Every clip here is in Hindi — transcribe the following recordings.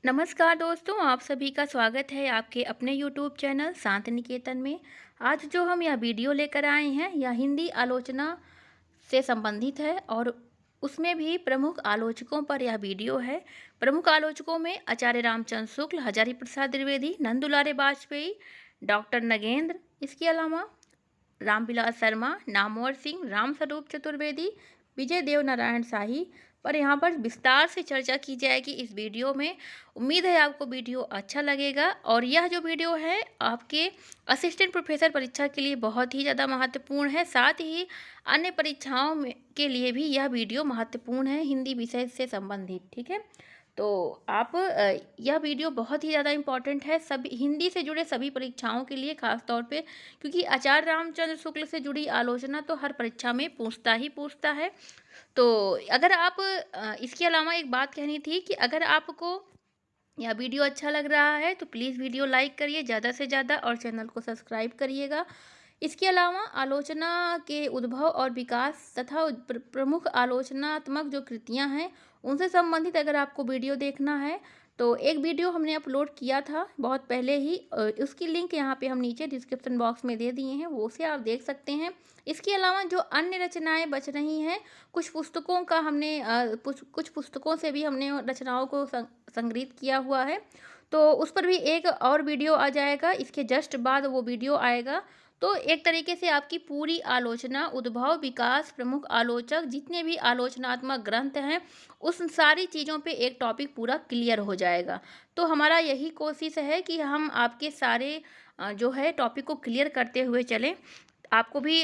नमस्कार दोस्तों, आप सभी का स्वागत है आपके अपने यूट्यूब चैनल शांति निकेतन में। आज जो हम यह वीडियो लेकर आए हैं यह हिंदी आलोचना से संबंधित है और उसमें भी प्रमुख आलोचकों पर यह वीडियो है। प्रमुख आलोचकों में आचार्य रामचंद्र शुक्ल, हजारी प्रसाद द्विवेदी, नंदुलारे वाजपेयी, डॉक्टर नगेंद्र, इसके अलावा रामविलास शर्मा, नामवर सिंह, रामस्वरूप चतुर्वेदी, विजय देव नारायण शाही पर यहाँ पर विस्तार से चर्चा की जाएगी इस वीडियो में। उम्मीद है आपको वीडियो अच्छा लगेगा और यह जो वीडियो है आपके असिस्टेंट प्रोफेसर परीक्षा के लिए बहुत ही ज़्यादा महत्वपूर्ण है। साथ ही अन्य परीक्षाओं में के लिए भी यह वीडियो महत्वपूर्ण है हिंदी विषय से संबंधित। ठीक है, तो आप यह वीडियो बहुत ही ज़्यादा इम्पॉर्टेंट है सभी हिंदी से जुड़े सभी परीक्षाओं के लिए, खास तौर पे क्योंकि आचार्य रामचंद्र शुक्ल से जुड़ी आलोचना तो हर परीक्षा में पूछता है। तो अगर आप इसके अलावा एक बात कहनी थी कि अगर आपको यह वीडियो अच्छा लग रहा है तो प्लीज़ वीडियो लाइक करिए ज़्यादा से ज़्यादा और चैनल को सब्सक्राइब करिएगा। इसके अलावा आलोचना के उद्भव और विकास तथा प्रमुख आलोचनात्मक जो कृतियां हैं उनसे संबंधित अगर आपको वीडियो देखना है तो एक वीडियो हमने अपलोड किया था बहुत पहले ही, उसकी लिंक यहाँ पे हम नीचे डिस्क्रिप्शन बॉक्स में दे दिए हैं, वो उसे आप देख सकते हैं। इसके अलावा जो अन्य रचनाएं बच रही हैं, कुछ पुस्तकों का हमने कुछ पुस्तकों से भी हमने रचनाओं को संग्रहित किया हुआ है, तो उस पर भी एक और वीडियो आ जाएगा, इसके जस्ट बाद वो वीडियो आएगा। तो एक तरीके से आपकी पूरी आलोचना, उद्भव, विकास, प्रमुख आलोचक, जितने भी आलोचनात्मक ग्रंथ हैं उस सारी चीज़ों पे एक टॉपिक पूरा क्लियर हो जाएगा। तो हमारा यही कोशिश है कि हम आपके सारे जो है टॉपिक को क्लियर करते हुए चलें, आपको भी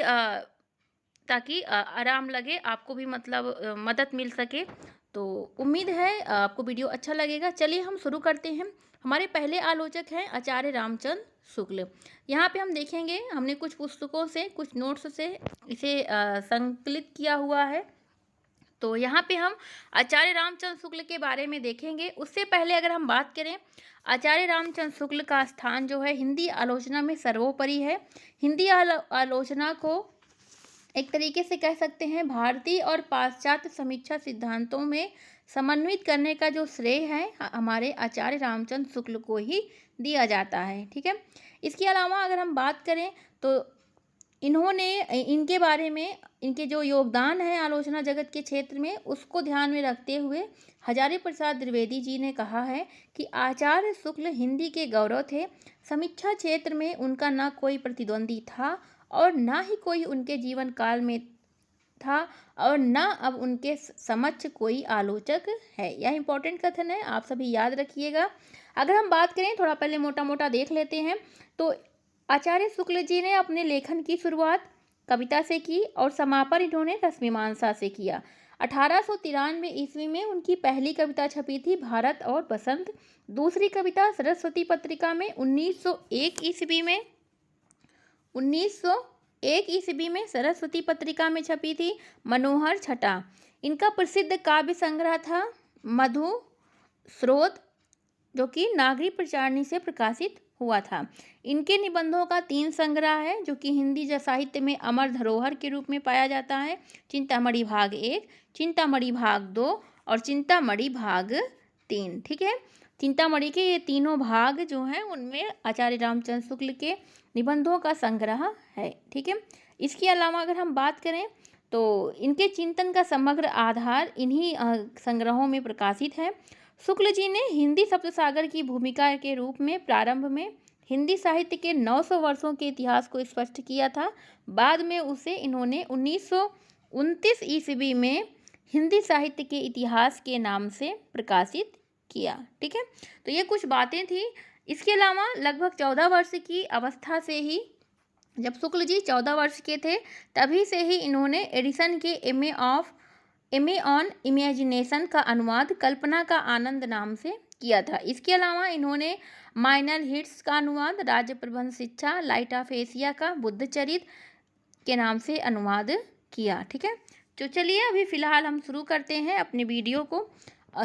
ताकि आराम लगे, आपको भी मतलब मदद मिल सके। तो उम्मीद है आपको वीडियो अच्छा लगेगा। चलिए हम शुरू करते हैं। हमारे पहले आलोचक हैं आचार्य रामचंद्र शुक्ल। यहाँ पे हम देखेंगे, हमने कुछ पुस्तकों से, कुछ नोट्स से इसे संकलित किया हुआ है। तो यहाँ पे हम आचार्य रामचंद्र शुक्ल के बारे में देखेंगे। उससे पहले अगर हम बात करें, आचार्य रामचंद्र शुक्ल का स्थान जो है हिंदी आलोचना में सर्वोपरि है। हिंदी आलोचना को एक तरीके से कह सकते हैं भारतीय और पाश्चात्य समीक्षा सिद्धांतों में समन्वित करने का जो श्रेय है हमारे आचार्य रामचंद्र शुक्ल को ही दिया जाता है। ठीक है, इसके अलावा अगर हम बात करें तो इन्होंने इनके बारे में, इनके जो योगदान है आलोचना जगत के क्षेत्र में उसको ध्यान में रखते हुए हजारी प्रसाद द्विवेदी जी ने कहा है कि आचार्य शुक्ल हिंदी के गौरव थे। समीक्षा क्षेत्र में उनका न कोई प्रतिद्वंदी था और ना ही कोई उनके जीवन काल में था और ना अब उनके समक्ष कोई आलोचक है। यह इंपॉर्टेंट कथन है, आप सभी याद रखिएगा। अगर हम बात करें, थोड़ा पहले मोटा मोटा देख लेते हैं, तो आचार्य शुक्ल जी ने अपने लेखन की शुरुआत कविता से की और समापन इन्होंने रश्मिमांसा से किया। 1893 ईस्वी में उनकी पहली कविता छपी थी भारत और बसंत। दूसरी कविता सरस्वती पत्रिका में 1901 ईस्वी में सरस्वती पत्रिका में छपी थी मनोहर छटा। इनका प्रसिद्ध काव्य संग्रह था मधु स्रोत, जो कि नागरी प्रचारणी से प्रकाशित हुआ था। इनके निबंधों का 3 संग्रह है जो कि हिंदी साहित्य में अमर धरोहर के रूप में पाया जाता है। चिंतामणि भाग 1, चिंतामणि भाग 2 और चिंतामणि भाग 3। ठीक है, चिंतामणि के ये तीनों भाग जो हैं उनमें आचार्य रामचंद्र शुक्ल के निबंधों का संग्रह है। ठीक है, इसके अलावा अगर हम बात करें तो इनके चिंतन का समग्र आधार इन्हीं संग्रहों में प्रकाशित है। शुक्ल जी ने हिंदी सप्तसागर की भूमिका के रूप में प्रारंभ में हिंदी साहित्य के 900 वर्षों के इतिहास को स्पष्ट किया था। बाद में उसे इन्होंने 1929 ईस्वी में हिंदी साहित्य के इतिहास के नाम से प्रकाशित किया। ठीक है, तो ये कुछ बातें थी। इसके अलावा लगभग 14 वर्ष की अवस्था से ही, जब शुक्ल जी 14 वर्ष के थे तभी से ही इन्होंने एडिसन के एमए ऑन इमेजिनेशन का अनुवाद कल्पना का आनंद नाम से किया था। इसके अलावा इन्होंने माइनर हिट्स का अनुवाद राज्य प्रबंध शिक्षा, लाइट ऑफ एशिया का बुद्धचरित के नाम से अनुवाद किया। ठीक है, तो चलिए अभी फ़िलहाल हम शुरू करते हैं अपने वीडियो को।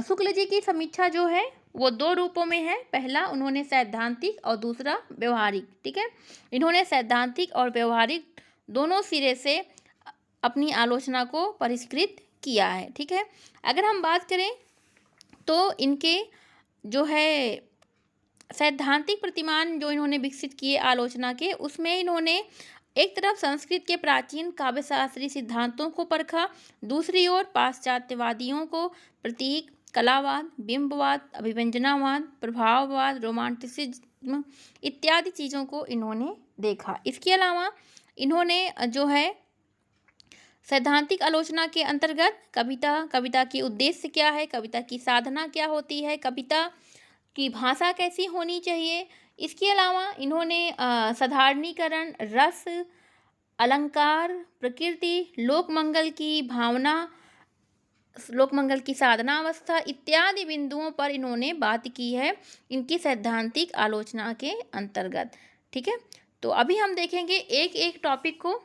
शुक्ल जी की समीक्षा जो है वो 2 रूपों में है। पहला उन्होंने सैद्धांतिक और दूसरा व्यवहारिक। ठीक है, इन्होंने सैद्धांतिक और व्यवहारिक दोनों सिरे से अपनी आलोचना को परिष्कृत किया है। ठीक है, अगर हम बात करें तो इनके जो है सैद्धांतिक प्रतिमान जो इन्होंने विकसित किए आलोचना के, उसमें इन्होंने एक तरफ संस्कृत के प्राचीन काव्यशास्त्रीय सिद्धांतों को परखा, दूसरी ओर पाश्चात्यवादियों को प्रतीक, कलावाद, बिंबवाद, अभिव्यंजनावाद, प्रभाववाद, रोमांटिसिज्म इत्यादि चीज़ों को इन्होंने देखा। इसके अलावा इन्होंने जो है सैद्धांतिक आलोचना के अंतर्गत कविता की उद्देश्य क्या है, कविता की साधना क्या होती है, कविता की भाषा कैसी होनी चाहिए, इसके अलावा इन्होंने साधारणीकरण, रस, अलंकार, प्रकृति, लोकमंगल की भावना, लोकमंगल की साधना अवस्था इत्यादि बिंदुओं पर इन्होंने बात की है इनकी सैद्धांतिक आलोचना के अंतर्गत। ठीक है, तो अभी हम देखेंगे एक एक टॉपिक को।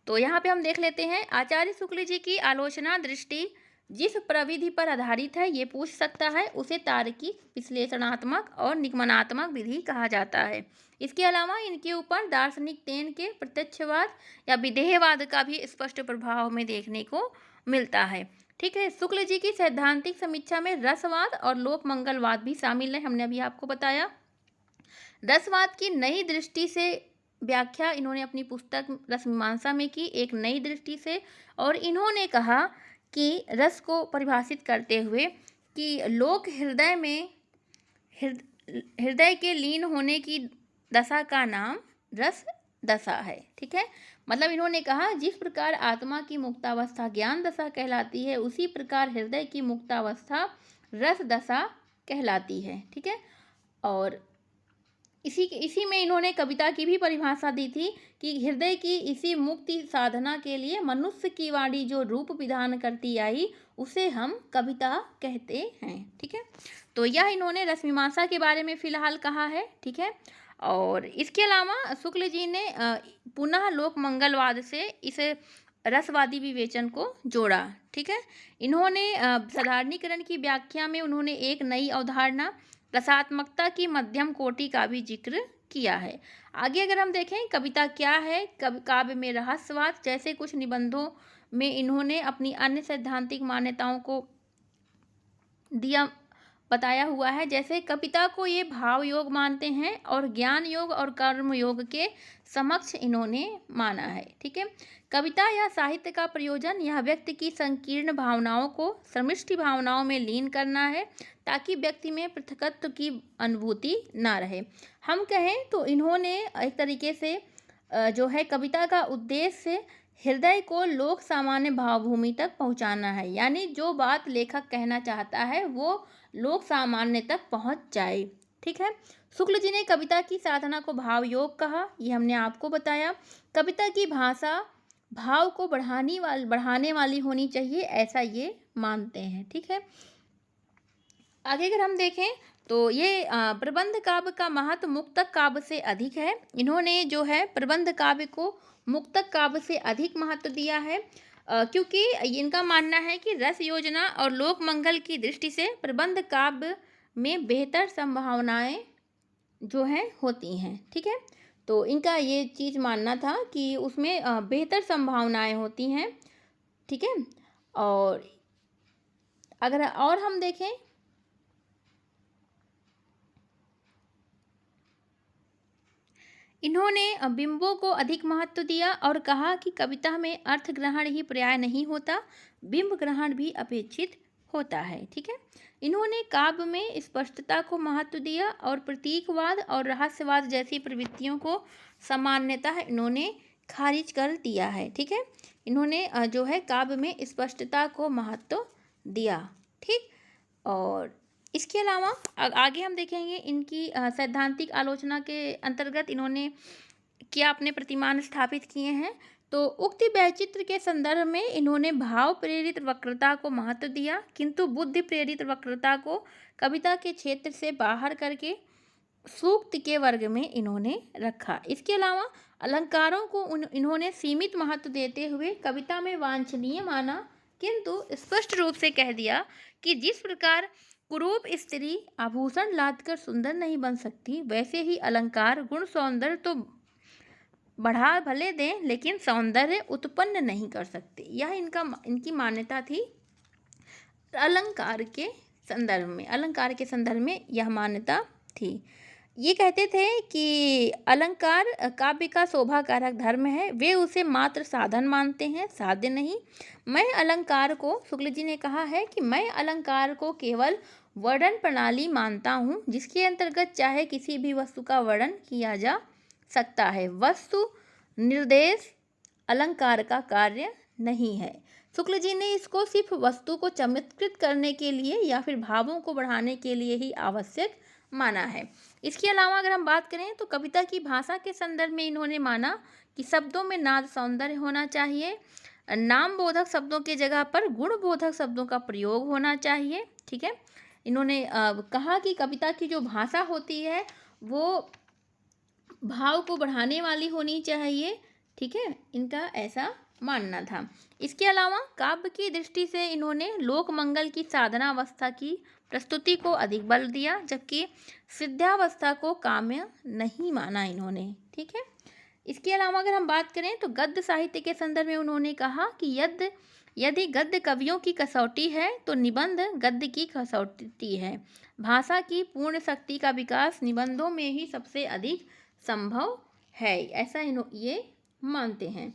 तो यहाँ पे हम देख लेते हैं, आचार्य शुक्ल जी की आलोचना दृष्टि जिस प्रविधि पर आधारित है, ये पूछ सकता है, उसे तार्किक, विश्लेषणात्मक और निगमनात्मक विधि कहा जाता है। इसके अलावा इनके ऊपर दार्शनिक तेन के प्रत्यक्षवाद या विधेयवाद का भी स्पष्ट प्रभाव में देखने को मिलता है। ठीक है, शुक्ल जी की सैद्धांतिक समीक्षा में रसवाद और लोक मंगलवाद भी शामिल है, हमने अभी आपको बताया। रसवाद की नई दृष्टि से व्याख्या इन्होंने अपनी पुस्तक रसमीमांसा में की, एक नई दृष्टि से, और इन्होंने कहा कि रस को परिभाषित करते हुए कि लोक हृदय में हृदय के लीन होने की दशा का नाम रस दशा है। ठीक है, मतलब इन्होंने कहा जिस प्रकार आत्मा की मुक्तावस्था ज्ञान दशा कहलाती है, उसी प्रकार हृदय की मुक्तावस्था रस दशा कहलाती है। ठीक है, और इसी में इन्होंने कविता की भी परिभाषा दी थी कि हृदय की इसी मुक्ति साधना के लिए मनुष्य की वाणी जो रूप विधान करती आई, उसे हम कविता कहते हैं। ठीक है, तो यह इन्होंने रसमीमांसा के बारे में फिलहाल कहा है। ठीक है, और इसके अलावा शुक्ल जी ने पुनः लोक मंगलवाद से इस रसवादी विवेचन को जोड़ा। ठीक है, इन्होंने साधारणीकरण की व्याख्या में उन्होंने एक नई अवधारणा रसात्मकता की मध्यम कोटि का भी जिक्र किया है। आगे अगर हम देखें कविता क्या है, काव्य में रहस्यवाद जैसे कुछ निबंधों में इन्होंने अपनी अन्य सैद्धांतिक मान्यताओं को बताया हुआ है। जैसे कविता को ये भाव योग मानते हैं और ज्ञान योग और कर्म योग के समक्ष इन्होंने माना है। ठीक है, कविता या साहित्य का प्रयोजन यह व्यक्ति की संकीर्ण भावनाओं को समष्टि भावनाओं में लीन करना है, ताकि व्यक्ति में पृथकत्व की अनुभूति ना रहे। हम कहें तो इन्होंने एक तरीके से जो है कविता का उद्देश्य हृदय को लोक सामान्य भावभूमि तक पहुंचाना है, यानी जो बात लेखक कहना चाहता है वो लोक सामान्य तक पहुंच जाए। ठीक है, शुक्ल जी ने कविता की साधना को भाव योग कहा, ये हमने आपको बताया। कविता की भाषा भाव को बढ़ाने वाली होनी चाहिए, ऐसा ये मानते हैं। ठीक है, आगे अगर हम देखें तो ये प्रबंध काव्य का महत्व मुक्तक काव्य से अधिक है। इन्होंने जो है प्रबंध काव्य को मुक्तक काव्य से अधिक महत्व दिया है, क्योंकि इनका मानना है कि रस योजना और लोक मंगल की दृष्टि से प्रबंध काव्य में बेहतर संभावनाएं जो हैं होती हैं। ठीक है, तो इनका ये चीज़ मानना था कि उसमें बेहतर संभावनाएं होती हैं। ठीक है, और अगर और हम देखें इन्होंने बिंबों को अधिक महत्व दिया और कहा कि कविता में अर्थ ग्रहण ही पर्याय नहीं होता, बिंब ग्रहण भी अपेक्षित होता है। ठीक है, इन्होंने काव्य में स्पष्टता को महत्व दिया और प्रतीकवाद और रहस्यवाद जैसी प्रवृत्तियों को सामान्यतः इन्होंने खारिज कर दिया है। ठीक है, इन्होंने जो है काव्य में स्पष्टता को महत्व दिया। ठीक, और इसके अलावा आगे हम देखेंगे इनकी सैद्धांतिक आलोचना के अंतर्गत इन्होंने क्या अपने प्रतिमान स्थापित किए हैं। तो उक्ति वैचित्र के संदर्भ में इन्होंने भाव प्रेरित वक्रता को महत्व दिया, किंतु बुद्धि प्रेरित वक्रता को कविता के क्षेत्र से बाहर करके सूक्त के वर्ग में इन्होंने रखा। इसके अलावा अलंकारों को इन्होंने सीमित महत्व देते हुए कविता में वांछनीय माना, किंतु स्पष्ट रूप से कह दिया कि जिस प्रकार कुरूप स्त्री आभूषण लादकर सुंदर नहीं बन सकती, वैसे ही अलंकार गुण सौंदर्य तो बढ़ा भले दें, लेकिन सौंदर्य उत्पन्न नहीं कर सकते। यह इनकी मान्यता थी अलंकार के संदर्भ में, अलंकार के संदर्भ में यह मान्यता थी। ये कहते थे कि अलंकार काव्य का शोभा कारक धर्म है, वे उसे मात्र साधन मानते हैं, साध्य नहीं। मैं अलंकार को, शुक्ल जी ने कहा है कि मैं अलंकार को केवल वर्णन प्रणाली मानता हूँ, जिसके अंतर्गत चाहे किसी भी वस्तु का वर्णन किया जा सकता है। वस्तु निर्देश अलंकार का कार्य नहीं है। शुक्ल जी ने इसको सिर्फ वस्तु को चमत्कृत करने के लिए या फिर भावों को बढ़ाने के लिए ही आवश्यक माना है। इसके अलावा अगर हम बात करें तो कविता की भाषा के संदर्भ में इन्होंने माना कि शब्दों में नाद सौंदर्य होना चाहिए, नाम बोधक शब्दों के जगह पर गुण बोधक शब्दों का प्रयोग होना चाहिए। ठीक है, इन्होंने कहा कि कविता की जो भाषा होती है वो भाव को बढ़ाने वाली होनी चाहिए। ठीक है, इनका ऐसा मानना था। इसके अलावा काव्य की दृष्टि से इन्होंने लोक मंगल की साधनावस्था की प्रस्तुति को अधिक बल दिया, जबकि सिद्धावस्था को काम्य नहीं माना इन्होंने। ठीक है, इसके अलावा अगर हम बात करें तो गद्य साहित्य के संदर्भ में उन्होंने कहा कि यदि गद्य कवियों की कसौटी है तो निबंध गद्य की कसौटी है। भाषा की पूर्ण शक्ति का विकास निबंधों में ही सबसे अधिक संभव है, ऐसा ये मानते हैं।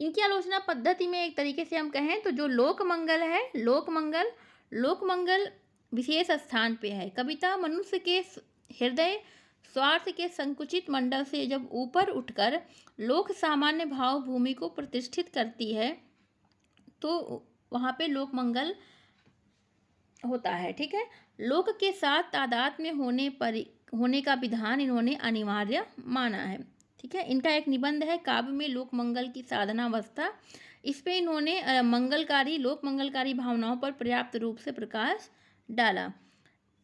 इनकी आलोचना पद्धति में एक तरीके से हम कहें तो जो लोकमंगल है, लोकमंगल विशेष स्थान पे है। कविता मनुष्य के हृदय स्वार्थ के संकुचित मंडल से जब ऊपर उठकर लोक सामान्य भाव भूमि को प्रतिष्ठित करती है तो वहाँ पे लोकमंगल होता है। ठीक है, लोक के साथ तादात्म्य होने का विधान इन्होंने अनिवार्य माना है। ठीक है, इनका एक निबंध है काव्य में लोक मंगल की साधनावस्था। इस पे इन्होंने लोक मंगलकारी भावनाओं पर पर्याप्त रूप से प्रकाश डाला।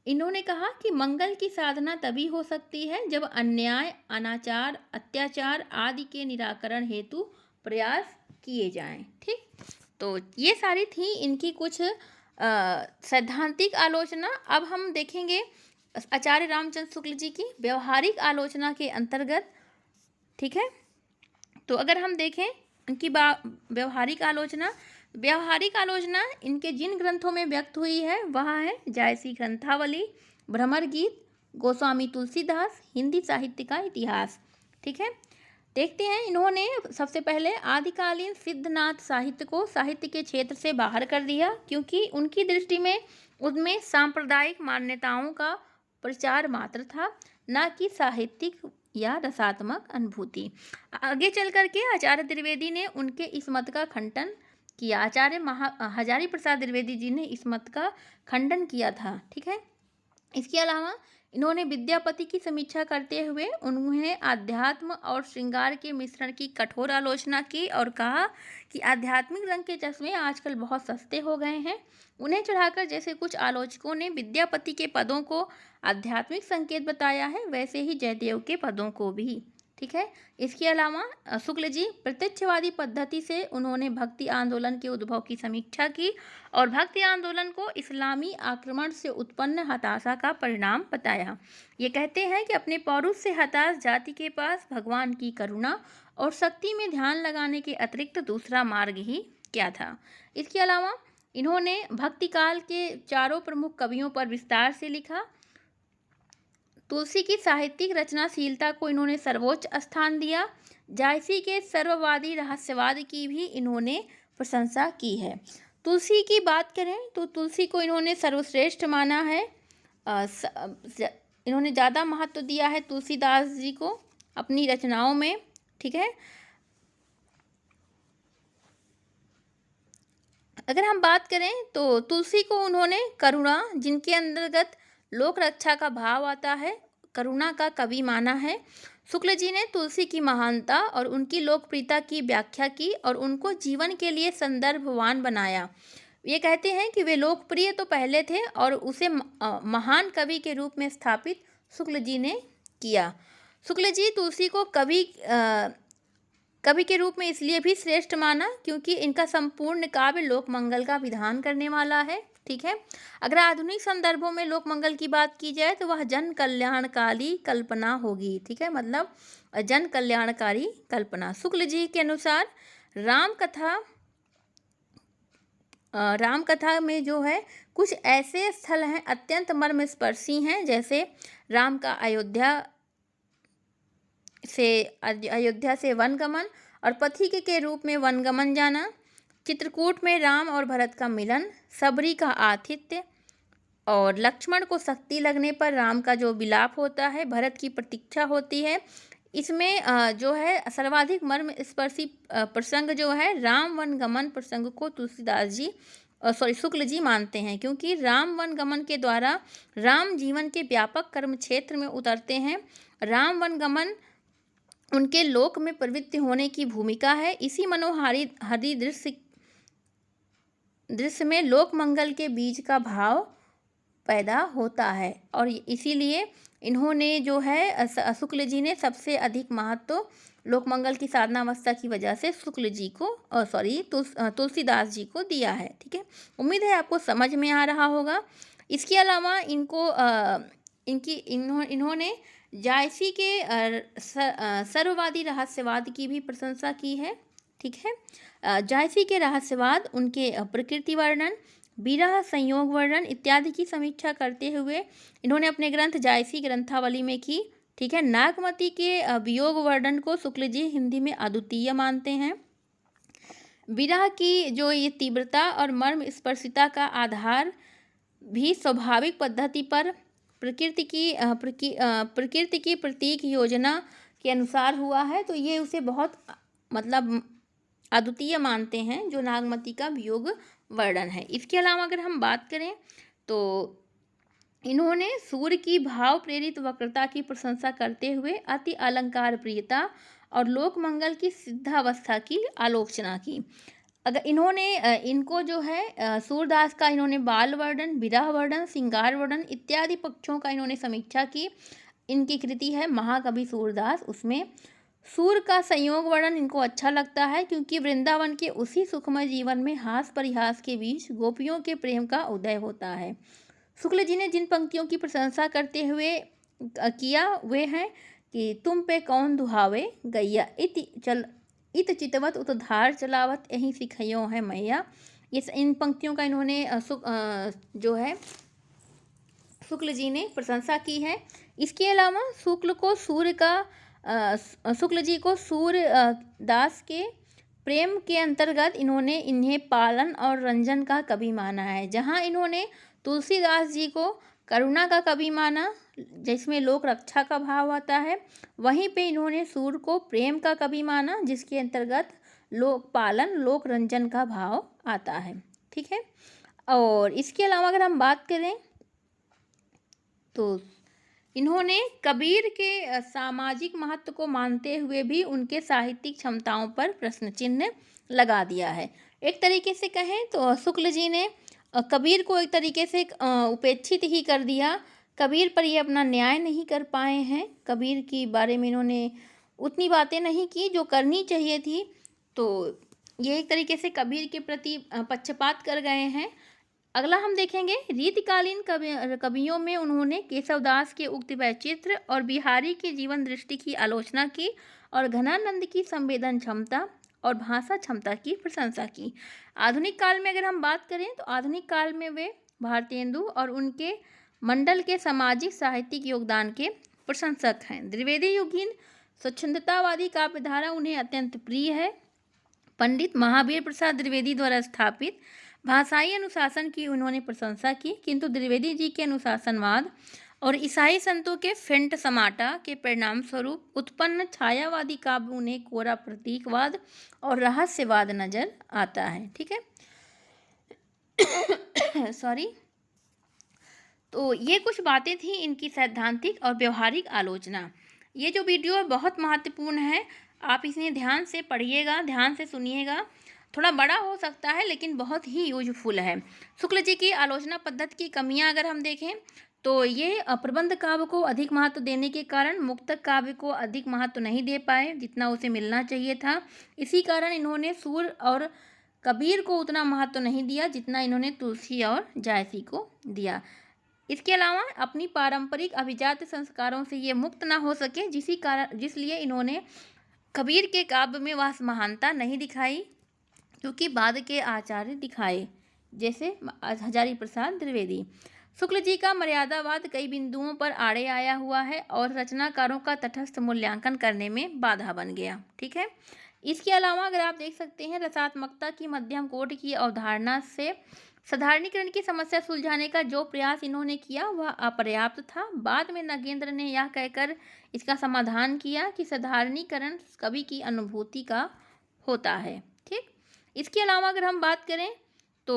इन्होंने कहा कि मंगल की साधना तभी हो सकती है जब अन्याय, अनाचार, अत्याचार आदि के निराकरण हेतु प्रयास किए जाएं। ठीक, तो ये सारी थी इनकी कुछ सैद्धांतिक आलोचना। अब हम देखेंगे आचार्य रामचंद्र शुक्ल जी की व्यवहारिक आलोचना के अंतर्गत। ठीक है, तो अगर हम देखें इनकी व्यवहारिक आलोचना इनके जिन ग्रंथों में व्यक्त हुई है वह है जायसी ग्रंथावली, भ्रमर गीत, गोस्वामी तुलसीदास, हिंदी साहित्य का इतिहास। ठीक है, देखते हैं इन्होंने सबसे पहले आदिकालीन सिद्धनाथ साहित्य को साहित्य के क्षेत्र से बाहर कर दिया, क्योंकि उनकी दृष्टि में उनमें सांप्रदायिक मान्यताओं का प्रचार मात्र था, न कि साहित्यिक या रसात्मक अनुभूति। आगे चल करके आचार्य द्विवेदी ने उनके इस मत का खंडन किया। आचार्य हजारी प्रसाद द्विवेदी जी ने इस मत का खंडन किया था। ठीक है, इसके अलावा इन्होंने विद्यापति की समीक्षा करते हुए उन्हें आध्यात्म और श्रृंगार के मिश्रण की कठोर आलोचना की और कहा कि आध्यात्मिक रंग के चश्मे आजकल बहुत सस्ते हो गए हैं। उन्हें चढ़ाकर जैसे कुछ आलोचकों ने विद्यापति के पदों को आध्यात्मिक संकेत बताया है, वैसे ही जयदेव के पदों को भी। ठीक है, इसके अलावा शुक्ल जी प्रत्यक्षवादी पद्धति से उन्होंने भक्ति आंदोलन के उद्भव की समीक्षा की और भक्ति आंदोलन को इस्लामी आक्रमण से उत्पन्न हताशा का परिणाम बताया। ये कहते हैं कि अपने पौरुष से हताश जाति के पास भगवान की करुणा और शक्ति में ध्यान लगाने के अतिरिक्त दूसरा मार्ग ही क्या था। इसके अलावा इन्होंने भक्ति काल के चारों प्रमुख कवियों पर विस्तार से लिखा। तुलसी की साहित्यिक रचनाशीलता को इन्होंने सर्वोच्च स्थान दिया। जायसी के सर्ववादी रहस्यवाद की भी इन्होंने प्रशंसा की है। तुलसी की बात करें तो तुलसी को इन्होंने सर्वश्रेष्ठ माना है। इन्होंने ज़्यादा महत्व दिया है तुलसीदास जी को अपनी रचनाओं में। ठीक है, अगर हम बात करें तो तुलसी को उन्होंने करुणा, जिनके अंतर्गत लोक रक्षा का भाव आता है, करुणा का कवि माना है। शुक्ल जी ने तुलसी की महानता और उनकी लोकप्रियता की व्याख्या की और उनको जीवन के लिए संदर्भवान बनाया। ये कहते हैं कि वे लोकप्रिय तो पहले थे और उसे महान कवि के रूप में स्थापित शुक्ल जी ने किया। शुक्ल जी तुलसी को कवि के रूप में इसलिए भी श्रेष्ठ माना क्योंकि इनका संपूर्ण काव्य लोक मंगल का विधान करने वाला है। ठीक है, अगर आधुनिक संदर्भों में लोक मंगल की बात की जाए तो वह जन कल्याणकारी कल्पना होगी। ठीक है, मतलब जन कल्याणकारी कल्पना। शुक्ल जी के अनुसार राम कथा राम कथा में जो है कुछ ऐसे स्थल हैं अत्यंत मर्मस्पर्शी हैं, जैसे राम का अयोध्या से वनगमन और पथिक के रूप में वनगमन जाना, चित्रकूट में राम और भरत का मिलन, सबरी का आतिथ्य और लक्ष्मण को शक्ति लगने पर राम का जो विलाप होता है, भरत की प्रतीक्षा होती है। इसमें जो है सर्वाधिक मर्म स्पर्शी प्रसंग जो है राम वन गमन प्रसंग को तुलसीदास जी शुक्ल जी मानते हैं, क्योंकि राम वन गमन के द्वारा राम जीवन के व्यापक कर्म क्षेत्र में उतरते हैं। राम वन गमन उनके लोक में प्रवृत्ति होने की भूमिका है। इसी मनोहारी हरि दृश्य में लोक मंगल के बीज का भाव पैदा होता है, और इसीलिए इन्होंने जो है शुक्ल जी ने सबसे अधिक महत्व लोकमंगल की साधनावस्था की वजह से शुक्ल जी को तुलसीदास जी को दिया है। ठीक है, उम्मीद है आपको समझ में आ रहा होगा। इसके अलावा इन्होंने जायसी के सर्ववादी रहस्यवाद की भी प्रशंसा की है। ठीक है, जायसी के रहस्यवाद, उनके प्रकृति वर्णन, विरह, संयोग वर्णन इत्यादि की समीक्षा करते हुए इन्होंने अपने ग्रंथ जायसी ग्रंथावली में की। ठीक है, नागमती के वियोग वर्णन को शुक्ल जी हिंदी में अद्वितीय मानते हैं। विरह की जो ये तीव्रता और मर्म स्पर्शिता का आधार भी स्वाभाविक पद्धति पर प्रकृति की प्रतीक योजना के अनुसार हुआ है, तो ये उसे बहुत मतलब अद्वितीय मानते हैं जो नागमती का वियोग वर्णन है। इसके अलावा अगर हम बात करें तो इन्होंने सूर्य की भाव प्रेरित वक्रता की प्रशंसा करते हुए अति अलंकार प्रियता और लोक मंगल की सिद्धावस्था की आलोचना की। अगर इनको जो है सूरदास का इन्होंने बाल वर्णन, विरह वर्णन, श्रृंगार वर्णन इत्यादि पक्षों का इन्होंने समीक्षा की। इनकी कृति है महाकवि सूरदास, उसमें सूर्य का संयोग वर्णन इनको अच्छा लगता है, क्योंकि वृंदावन के उसी सुखमय जीवन में हास परिहास के बीच गोपियों के प्रेम का उदय होता है। शुक्ल जी ने जिन पंक्तियों की प्रशंसा करते हुए किया वे हैं कि तुम पे कौन दुहावे गैया, इत चितवत उतधार चलावत यही सिखयो है मैया। इन पंक्तियों का इन्होंने जो है शुक्ल जी ने प्रशंसा की है। इसके अलावा शुक्ल जी को सूर्य दास के प्रेम के अंतर्गत इन्होंने इन्हें पालन और रंजन का कवि माना है। जहाँ इन्होंने तुलसीदास जी को करुणा का कवि माना, जिसमें लोक रक्षा का भाव आता है, वहीं पे इन्होंने सूर्य को प्रेम का कवि माना, जिसके अंतर्गत लोक पालन लोक रंजन का भाव आता है। ठीक है, और इसके अलावा अगर हम बात करें तो इन्होंने कबीर के सामाजिक महत्व को मानते हुए भी उनके साहित्यिक क्षमताओं पर प्रश्न चिन्ह लगा दिया है। एक तरीके से कहें तो शुक्ल जी ने कबीर को एक तरीके से उपेक्षित ही कर दिया। कबीर पर ये अपना न्याय नहीं कर पाए हैं। कबीर की बारे में इन्होंने उतनी बातें नहीं की जो करनी चाहिए थी, तो ये एक तरीके से कबीर के प्रति पक्षपात कर गए हैं। अगला हम देखेंगे रीतिकालीन कवियों में उन्होंने केशवदास के उक्त वैचित्र और बिहारी की जीवन दृष्टि की आलोचना की और घनानंद की संवेदन क्षमता और भाषा क्षमता की प्रशंसा की। आधुनिक काल में अगर हम बात करें तो आधुनिक काल में वे भारतेंदु और उनके मंडल के सामाजिक साहित्यिक योगदान के प्रशंसक हैं। द्विवेदी युगीन स्वच्छंदतावादी काव्यधारा उन्हें अत्यंत प्रिय है। पंडित महावीर प्रसाद द्विवेदी द्वारा स्थापित भाषाई अनुशासन की उन्होंने प्रशंसा की, किंतु द्विवेदी जी के अनुशासनवाद और ईसाई संतों के फेंट समाटा के परिणाम स्वरूप उत्पन्न छायावादी काव्य उन्हें कोरा प्रतीकवाद और रहस्यवाद नजर आता है। ठीक है सॉरी तो ये कुछ बातें थी इनकी सैद्धांतिक और व्यवहारिक आलोचना। ये जो वीडियो है बहुत महत्वपूर्ण है, आप इसे ध्यान से पढ़िएगा, ध्यान से सुनिएगा। थोड़ा बड़ा हो सकता है लेकिन बहुत ही यूजफुल है। शुक्ल जी की आलोचना पद्धति की कमियां अगर हम देखें तो ये प्रबंध काव्य को अधिक महत्व देने के कारण मुक्तक काव्य को अधिक महत्व नहीं दे पाए जितना उसे मिलना चाहिए था। इसी कारण इन्होंने सूर्य और कबीर को उतना महत्व नहीं दिया जितना इन्होंने तुलसी और जायसी को दिया। इसके अलावा अपनी पारंपरिक अभिजात संस्कारों से ये मुक्त ना हो सके, जिसलिए इन्होंने कबीर के काव्य में वह महानता नहीं दिखाई क्योंकि बाद के आचार्य दिखाए। जैसे हजारी प्रसाद द्विवेदी। शुक्ल जी का मर्यादावाद कई बिंदुओं पर आड़े आया हुआ है और रचनाकारों का तटस्थ मूल्यांकन करने में बाधा बन गया। ठीक है। इसके अलावा अगर आप देख सकते हैं, रसात्मकता की मध्यम कोटि की अवधारणा से साधारणीकरण की समस्या सुलझाने का जो प्रयास इन्होंने किया वह अपर्याप्त था। बाद में नगेंद्र ने यह कहकर इसका समाधान किया कि साधारणीकरण कवि की अनुभूति का होता है। ठीक। इसके अलावा अगर हम बात करें तो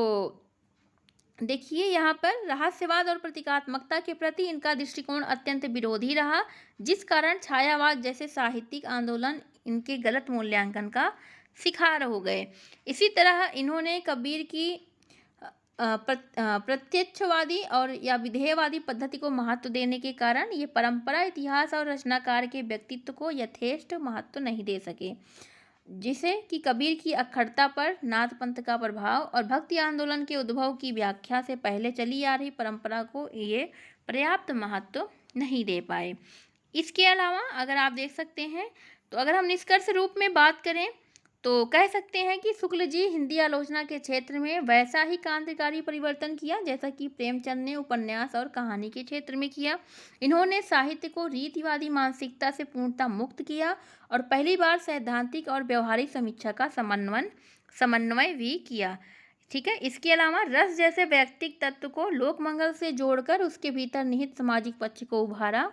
देखिए, यहाँ पर रहस्यवाद और प्रतीकात्मकता के प्रति इनका दृष्टिकोण अत्यंत विरोधी रहा, जिस कारण छायावाद जैसे साहित्यिक आंदोलन इनके गलत मूल्यांकन का शिकार हो गए। इसी तरह इन्होंने कबीर की प्रत्यक्षवादी और या विधेयवादी पद्धति को महत्व देने के कारण ये परंपरा, इतिहास और रचनाकार के व्यक्तित्व को यथेष्ट महत्व नहीं दे सके, जिसे कि कबीर की अखंडता पर नाथ पंथ का प्रभाव और भक्ति आंदोलन के उद्भव की व्याख्या से पहले चली आ रही परंपरा को ये पर्याप्त महत्व नहीं दे पाए। इसके अलावा अगर आप देख सकते हैं तो अगर हम निष्कर्ष रूप में बात करें तो कह सकते हैं कि शुक्ल जी हिंदी आलोचना के क्षेत्र में वैसा ही क्रांतिकारी परिवर्तन किया जैसा कि प्रेमचंद ने उपन्यास और कहानी के क्षेत्र में किया। इन्होंने साहित्य को रीतिवादी मानसिकता से पूर्णतः मुक्त किया और पहली बार सैद्धांतिक और व्यवहारिक समीक्षा का समन्वय भी किया। ठीक है। इसके अलावा रस जैसे व्यक्तिक तत्व को लोकमंगल से जोड़कर उसके भीतर निहित सामाजिक पक्ष को उभारा।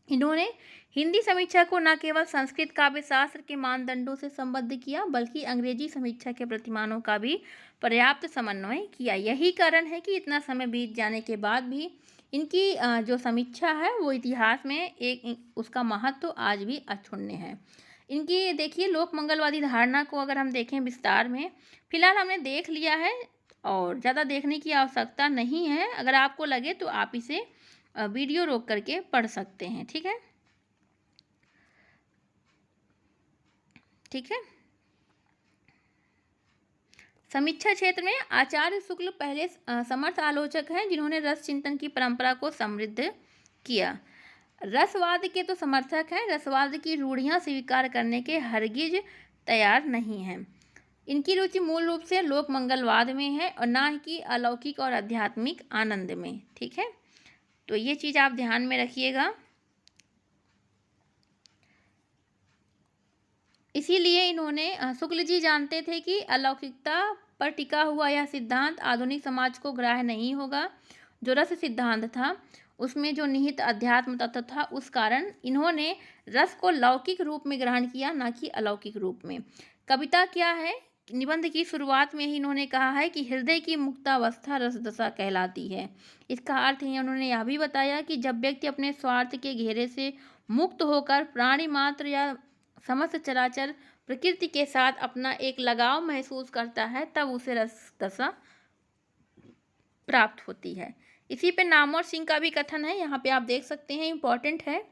इन्होंने हिंदी समीक्षा को न केवल संस्कृत काव्य शास्त्र के मानदंडों से संबद्ध किया बल्कि अंग्रेजी समीक्षा के प्रतिमानों का भी पर्याप्त समन्वय किया। यही कारण है कि इतना समय बीत जाने के बाद भी इनकी जो समीक्षा है वो इतिहास में उसका महत्व आज भी अक्षुण्ण है। इनकी देखिए लोक मंगलवादी धारणा को अगर हम देखें विस्तार में, फिलहाल हमने देख लिया है और ज़्यादा देखने की आवश्यकता नहीं है। अगर आपको लगे तो आप इसे वीडियो रोक करके पढ़ सकते हैं। ठीक है। ठीक है। समीक्षा क्षेत्र में आचार्य शुक्ल पहले समर्थ आलोचक हैं जिन्होंने रस चिंतन की परंपरा को समृद्ध किया। रसवाद के तो समर्थक हैं, रसवाद की रूढ़ियां स्वीकार करने के हरगिज तैयार नहीं हैं। इनकी रुचि मूल रूप से लोक मंगलवाद में है और ना कि अलौकिक और आध्यात्मिक आनंद में। ठीक है। तो ये चीज़ आप ध्यान में रखिएगा। इसीलिए इन्होंने शुक्ल जी जानते थे कि अलौकिकता पर टिका हुआ यह सिद्धांत आधुनिक समाज को ग्राह्य नहीं होगा। जो रस सिद्धांत था उसमें जो निहित अध्यात्म तत्व था, उस कारण इन्होंने रस को लौकिक रूप में ग्रहण किया, ना कि अलौकिक रूप में। कविता क्या है? निबंध की शुरुआत में ही इन्होंने कहा है कि हृदय की मुक्तावस्था रसदशा कहलाती है। इसका अर्थ ही उन्होंने यह भी बताया कि जब व्यक्ति अपने स्वार्थ के घेरे से मुक्त होकर प्राणी मात्र या समस्त चराचर प्रकृति के साथ अपना एक लगाव महसूस करता है, तब उसे रसदशा प्राप्त होती है। इसी पे नामवर सिंह का भी कथन है, यहाँ पे आप देख सकते हैं, इम्पोर्टेंट है।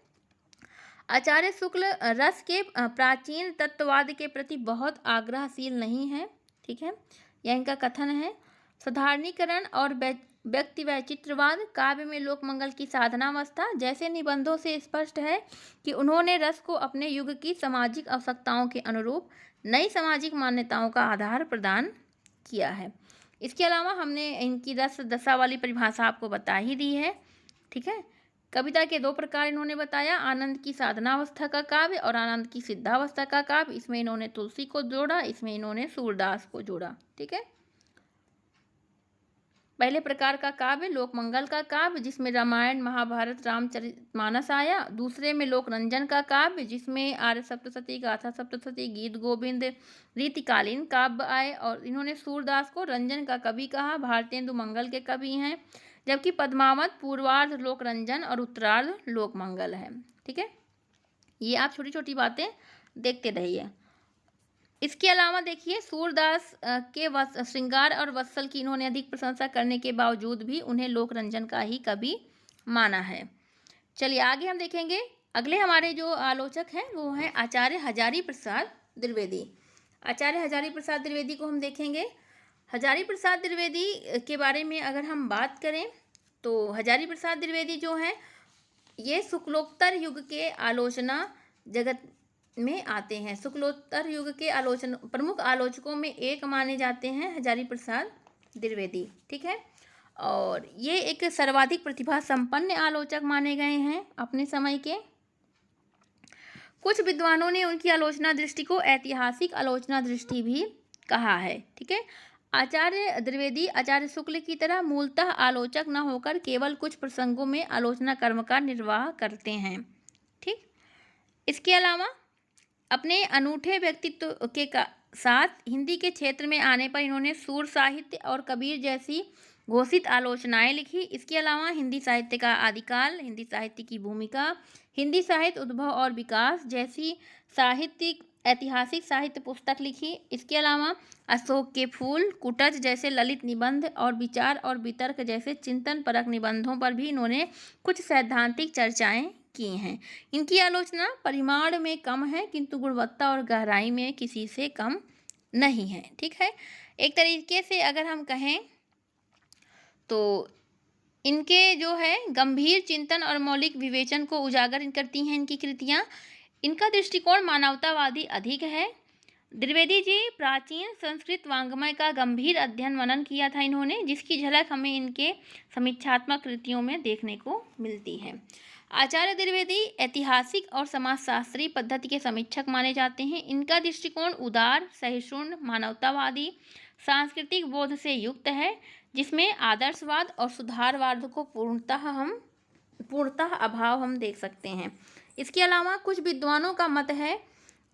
आचार्य शुक्ल रस के प्राचीन तत्ववाद के प्रति बहुत आग्रहशील नहीं है। ठीक है। यह इनका कथन है। साधारणीकरण और व्यक्ति वैचित्रवाद काव्य में लोकमंगल की साधनावस्था जैसे निबंधों से स्पष्ट है कि उन्होंने रस को अपने युग की सामाजिक आवश्यकताओं के अनुरूप नई सामाजिक मान्यताओं का आधार प्रदान किया है। इसके अलावा हमने इनकी रस दशा वाली परिभाषा आपको बता ही दी है। ठीक है। कविता के दो प्रकार इन्होंने बताया, आनंद की साधनावस्था का काव्य और आनंद की सिद्धावस्था का काव्य। इसमें इन्होंने तुलसी को जोड़ा, इसमें इन्होंने सूरदास को जोड़ा। ठीक है। पहले प्रकार का काव्य लोकमंगल का काव्य जिसमें रामायण महाभारत रामचरितमानस आया। दूसरे में लोकरंजन का काव्य जिसमें आर्य सप्तशती, गाथा सप्तशती, गीत गोविंद रीतिकालीन काव्य आए। और इन्होंने सूरदास को रंजन का कवि कहा, भारतेंदु मंगल के कवि हैं, जबकि पद्मावत पूर्वार्ध लोकरंजन और उत्तरार्ध लोकमंगल है। ठीक है। ये आप छोटी छोटी बातें देखते रहिए। इसके अलावा देखिए सूरदास के श्रृंगार और वत्सल की इन्होंने अधिक प्रशंसा करने के बावजूद भी उन्हें लोकरंजन का ही कवि माना है। चलिए आगे हम देखेंगे। अगले हमारे जो आलोचक हैं वो हैं आचार्य हजारी प्रसाद द्विवेदी। आचार्य हजारी प्रसाद द्विवेदी को हम देखेंगे। हजारी प्रसाद द्विवेदी के बारे में अगर हम बात करें तो हजारी प्रसाद द्विवेदी जो हैं ये शुक्लोत्तर युग के आलोचना जगत में आते हैं। शुक्लोत्तर युग के प्रमुख आलोचकों में एक माने जाते हैं हजारी प्रसाद द्विवेदी, ठीक है। और ये एक सर्वाधिक प्रतिभा संपन्न आलोचक माने गए हैं अपने समय के। कुछ विद्वानों ने उनकी आलोचना दृष्टि को ऐतिहासिक आलोचना दृष्टि भी कहा है, ठीक है। आचार्य द्विवेदी आचार्य शुक्ल की तरह मूलतः आलोचक न होकर केवल कुछ प्रसंगों में आलोचना कर्म का निर्वाह करते हैं, ठीक। इसके अलावा अपने अनूठे व्यक्तित्व के साथ हिंदी के क्षेत्र में आने पर इन्होंने सूर साहित्य और कबीर जैसी घोषित आलोचनाएं लिखी। इसके अलावा हिंदी साहित्य का आदिकाल, हिंदी साहित्य की भूमिका, हिंदी साहित्य उद्भव और विकास जैसी साहित्यिक ऐतिहासिक साहित्य पुस्तक लिखी। इसके अलावा अशोक के फूल, कुटज जैसे ललित निबंध और विचार और वितर्क जैसे चिंतन परक निबंधों पर भी इन्होंने कुछ सैद्धांतिक चर्चाएं की हैं। इनकी आलोचना परिमाण में कम है किंतु गुणवत्ता और गहराई में किसी से कम नहीं है, ठीक है। एक तरीके से अगर हम कहें तो इनके जो है गंभीर चिंतन और मौलिक विवेचन को उजागर करती हैं इनकी कृतियाँ। इनका दृष्टिकोण मानवतावादी अधिक है। द्विवेदी जी प्राचीन संस्कृत वाङ्मय का गंभीर अध्ययन मनन किया था इन्होंने, जिसकी झलक हमें इनके समीक्षात्मक कृतियों में देखने को मिलती है। आचार्य द्विवेदी ऐतिहासिक और समाजशास्त्रीय पद्धति के समीक्षक माने जाते हैं। इनका दृष्टिकोण उदार, सहिष्णु, मानवतावादी, सांस्कृतिक बोध से युक्त है, जिसमें आदर्शवाद और सुधारवाद को पूर्णतः अभाव हम देख सकते हैं। इसके अलावा कुछ विद्वानों का मत है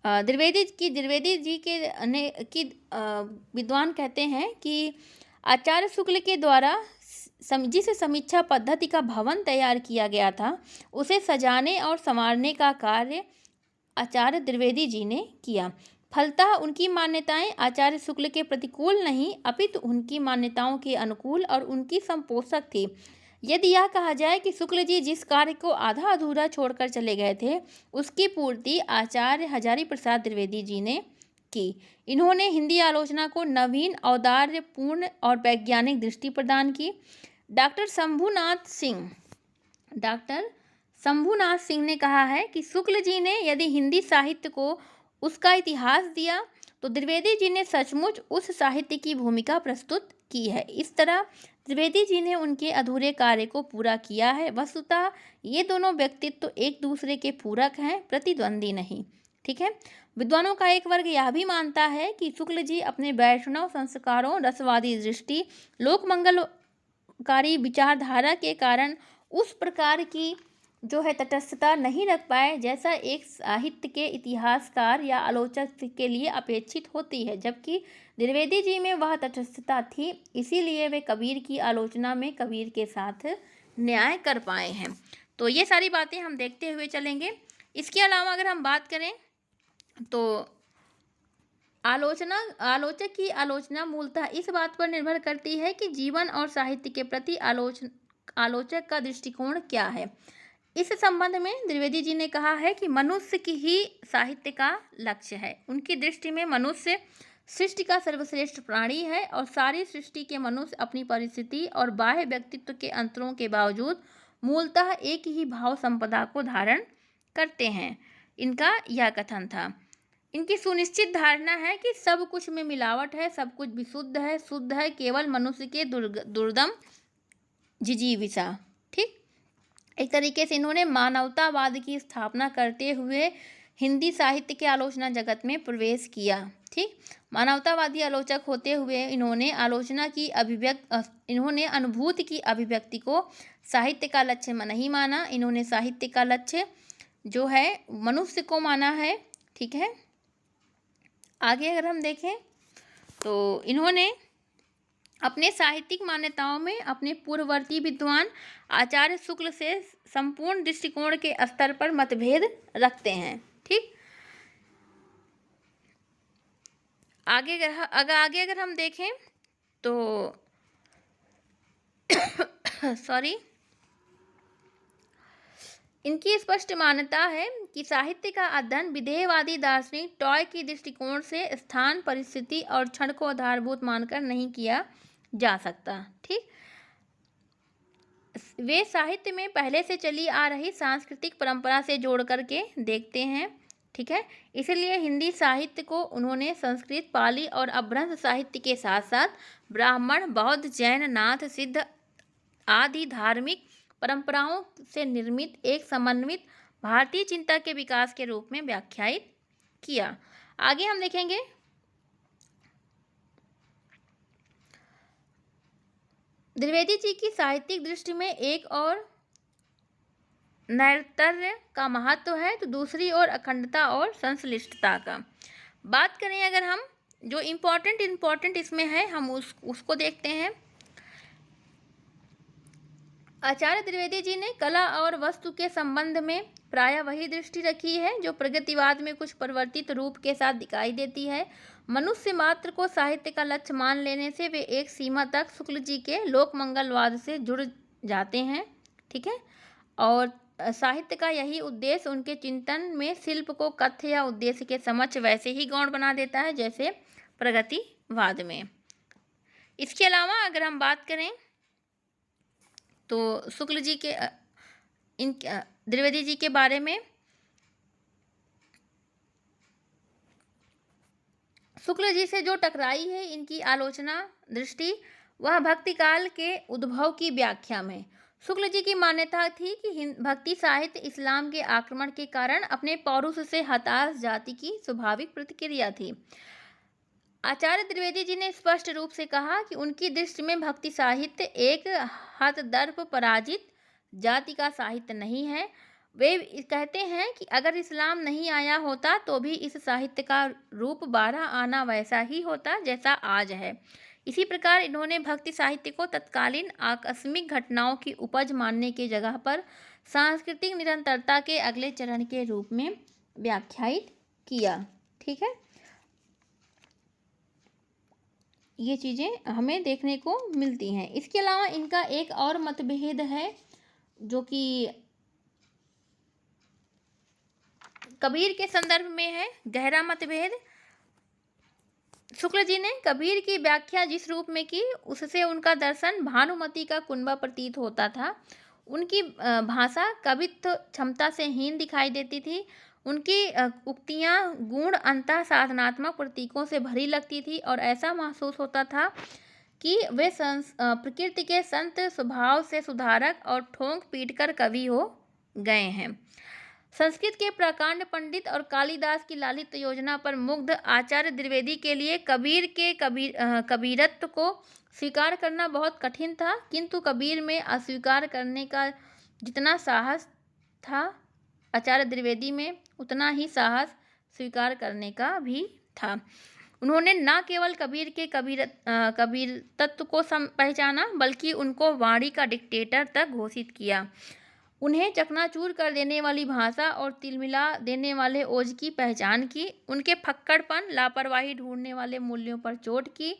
द्विवेदी जी के विद्वान कहते हैं कि आचार्य शुक्ल के द्वारा जिस समीक्षा पद्धति का भवन तैयार किया गया था उसे सजाने और संवारने का कार्य आचार्य द्विवेदी जी ने किया। फलतः उनकी मान्यताएं आचार्य शुक्ल के प्रतिकूल नहीं अपितु उनकी मान्यताओं के अनुकूल और उनकी संपोषक थी। यदि यह कहा जाए कि शुक्ल जी जिस कार्य को आधा अधूरा छोड़कर चले गए थे उसकी पूर्ति आचार्य हजारी प्रसाद द्विवेदी जी ने की। इन्होंने हिंदी आलोचना को नवीन, औदार्यपूर्ण और वैज्ञानिक दृष्टि प्रदान की। डॉक्टर शंभुनाथ सिंह ने कहा है कि शुक्ल जी ने यदि हिंदी साहित्य को उसका इतिहास दिया तो द्विवेदी जी ने सचमुच उस साहित्य की भूमिका प्रस्तुत की है। इस तरह द्विवेदी जी ने उनके अधूरे कार्य को पूरा किया है। वस्तुतः ये दोनों व्यक्तित्व एक दूसरे के पूरक हैं, प्रतिद्वंदी नहीं, ठीक है। विद्वानों का एक वर्ग यह भी मानता है कि शुक्ल जी अपने वैष्णव संस्कारों, रसवादी दृष्टि, लोकमंगलकारी विचारधारा के कारण उस प्रकार की जो है तटस्थता नहीं रख पाए जैसा एक साहित्य के इतिहासकार या आलोचक के लिए अपेक्षित होती है, जबकि द्विवेदी जी में वह तटस्थता थी। इसीलिए वे कबीर की आलोचना में कबीर के साथ न्याय कर पाए हैं। तो ये सारी बातें हम देखते हुए चलेंगे। इसके अलावा अगर हम बात करें तो आलोचक की आलोचना मूलतः इस बात पर निर्भर करती है कि जीवन और साहित्य के प्रति आलोचक का दृष्टिकोण क्या है। इस संबंध में द्विवेदी जी ने कहा है कि मनुष्य की ही साहित्य का लक्ष्य है। उनकी दृष्टि में मनुष्य सृष्टि का सर्वश्रेष्ठ प्राणी है और सारी सृष्टि के मनुष्य अपनी परिस्थिति और बाह्य व्यक्तित्व के अंतरों के बावजूद मूलतः एक ही भाव संपदा को धारण करते हैं। इनका यह कथन था। इनकी सुनिश्चित धारणा है कि सब कुछ में मिलावट है, सब कुछ विशुद्ध है, शुद्ध है, केवल मनुष्य के दुर्दम जिजीविषा, ठीक। एक तरीके से इन्होंने मानवतावाद की स्थापना करते हुए हिंदी साहित्य के आलोचना जगत में प्रवेश किया, ठीक। मानवतावादी आलोचक होते हुए इन्होंने अनुभूति की अभिव्यक्ति को साहित्य का लक्ष्य नहीं माना। इन्होंने साहित्य का लक्ष्य जो है मनुष्य को माना है, ठीक है। आगे अगर हम देखें तो इन्होंने अपने साहित्यिक मान्यताओं में अपने पूर्ववर्ती विद्वान आचार्य शुक्ल से संपूर्ण दृष्टिकोण के स्तर पर मतभेद रखते हैं, ठीक। आगे अगर हम देखें तो इनकी स्पष्ट मान्यता है कि साहित्य का अध्ययन विधेयवादी दार्शनिक टॉय की दृष्टिकोण से स्थान, परिस्थिति और क्षण को आधारभूत मानकर नहीं किया जा सकता, ठीक। वे साहित्य में पहले से चली आ रही सांस्कृतिक परंपरा से जोड़ करके देखते हैं, ठीक है। इसलिए हिंदी साहित्य को उन्होंने संस्कृत, पाली और अपभ्रंश साहित्य के साथ साथ ब्राह्मण, बौद्ध, जैन, नाथ, सिद्ध आदि धार्मिक परंपराओं से निर्मित एक समन्वित भारतीय चिंतन के विकास के रूप में व्याख्यायित किया। आगे हम देखेंगे द्विवेदी जी की साहित्यिक दृष्टि में एक और नैर्तर्य का महत्व है तो दूसरी ओर अखंडता और संश्लिष्टता का। बात करें अगर हम, जो इम्पोर्टेंट इसमें है हम उसको देखते हैं। आचार्य द्विवेदी जी ने कला और वस्तु के संबंध में प्रायः वही दृष्टि रखी है जो प्रगतिवाद में कुछ परिवर्तित रूप के साथ दिखाई देती है। मनुष्य मात्र को साहित्य का लक्ष्य मान लेने से वे एक सीमा तक शुक्ल जी के लोक मंगलवाद से जुड़ जाते हैं, ठीक है। और साहित्य का यही उद्देश्य उनके चिंतन में शिल्प को कथ्य या उद्देश्य के समक्ष वैसे ही गौण बना देता है जैसे प्रगतिवाद में। इसके अलावा अगर हम बात करें तो शुक्ल जी के द्विवेदी जी के बारे में, शुक्ल जी से जो टकराई है इनकी आलोचना दृष्टि वह भक्ति काल के उद्भव की व्याख्या में। शुक्ल जी की मान्यता थी कि भक्ति साहित्य इस्लाम के आक्रमण के कारण अपने पौरुष से हताश जाति की स्वाभाविक प्रतिक्रिया थी। आचार्य द्विवेदी जी ने स्पष्ट रूप से कहा कि उनकी दृष्टि में भक्ति साहित्य एक हतदर्प पराजित जाति का साहित्य नहीं है। वे कहते हैं कि अगर इस्लाम नहीं आया होता तो भी इस साहित्य का रूप 12 आना वैसा ही होता जैसा आज है। इसी प्रकार इन्होंने भक्ति साहित्य को तत्कालीन आकस्मिक घटनाओं की उपज मानने के जगह पर सांस्कृतिक निरंतरता के अगले चरण के रूप में व्याख्यायित किया, ठीक है। ये चीज़ें हमें देखने को मिलती हैं। इसके अलावा इनका एक और मतभेद है जो कि कबीर के संदर्भ में है, गहरा मतभेद। शुक्ल जी ने कबीर की व्याख्या जिस रूप में की उससे उनका दर्शन भानुमति का कुनबा प्रतीत होता था। उनकी भाषा कवित्व क्षमता से हीन दिखाई देती थी। उनकी उक्तियाँ गूढ़ अंतः साधनात्मक प्रतीकों से भरी लगती थी और ऐसा महसूस होता था कि वे प्रकृति के संत स्वभाव से सुधारक और ठोंक पीटकर कवि हो गए हैं। संस्कृत के प्रकांड पंडित और कालिदास की लालित योजना पर मुग्ध आचार्य द्विवेदी के लिए कबीर के कबीरत्व को स्वीकार करना बहुत कठिन था, किंतु कबीर में अस्वीकार करने का जितना साहस था आचार्य द्विवेदी में उतना ही साहस स्वीकार करने का भी था। उन्होंने न केवल कबीर के कबीर तत्व को पहचाना बल्कि उनको वाणी का डिक्टेटर तक घोषित किया। उन्हें चकनाचूर कर देने वाली भाषा और तिलमिला देने वाले ओज की पहचान की। उनके फक्कड़पन, लापरवाही ढूंढने वाले मूल्यों पर चोट की।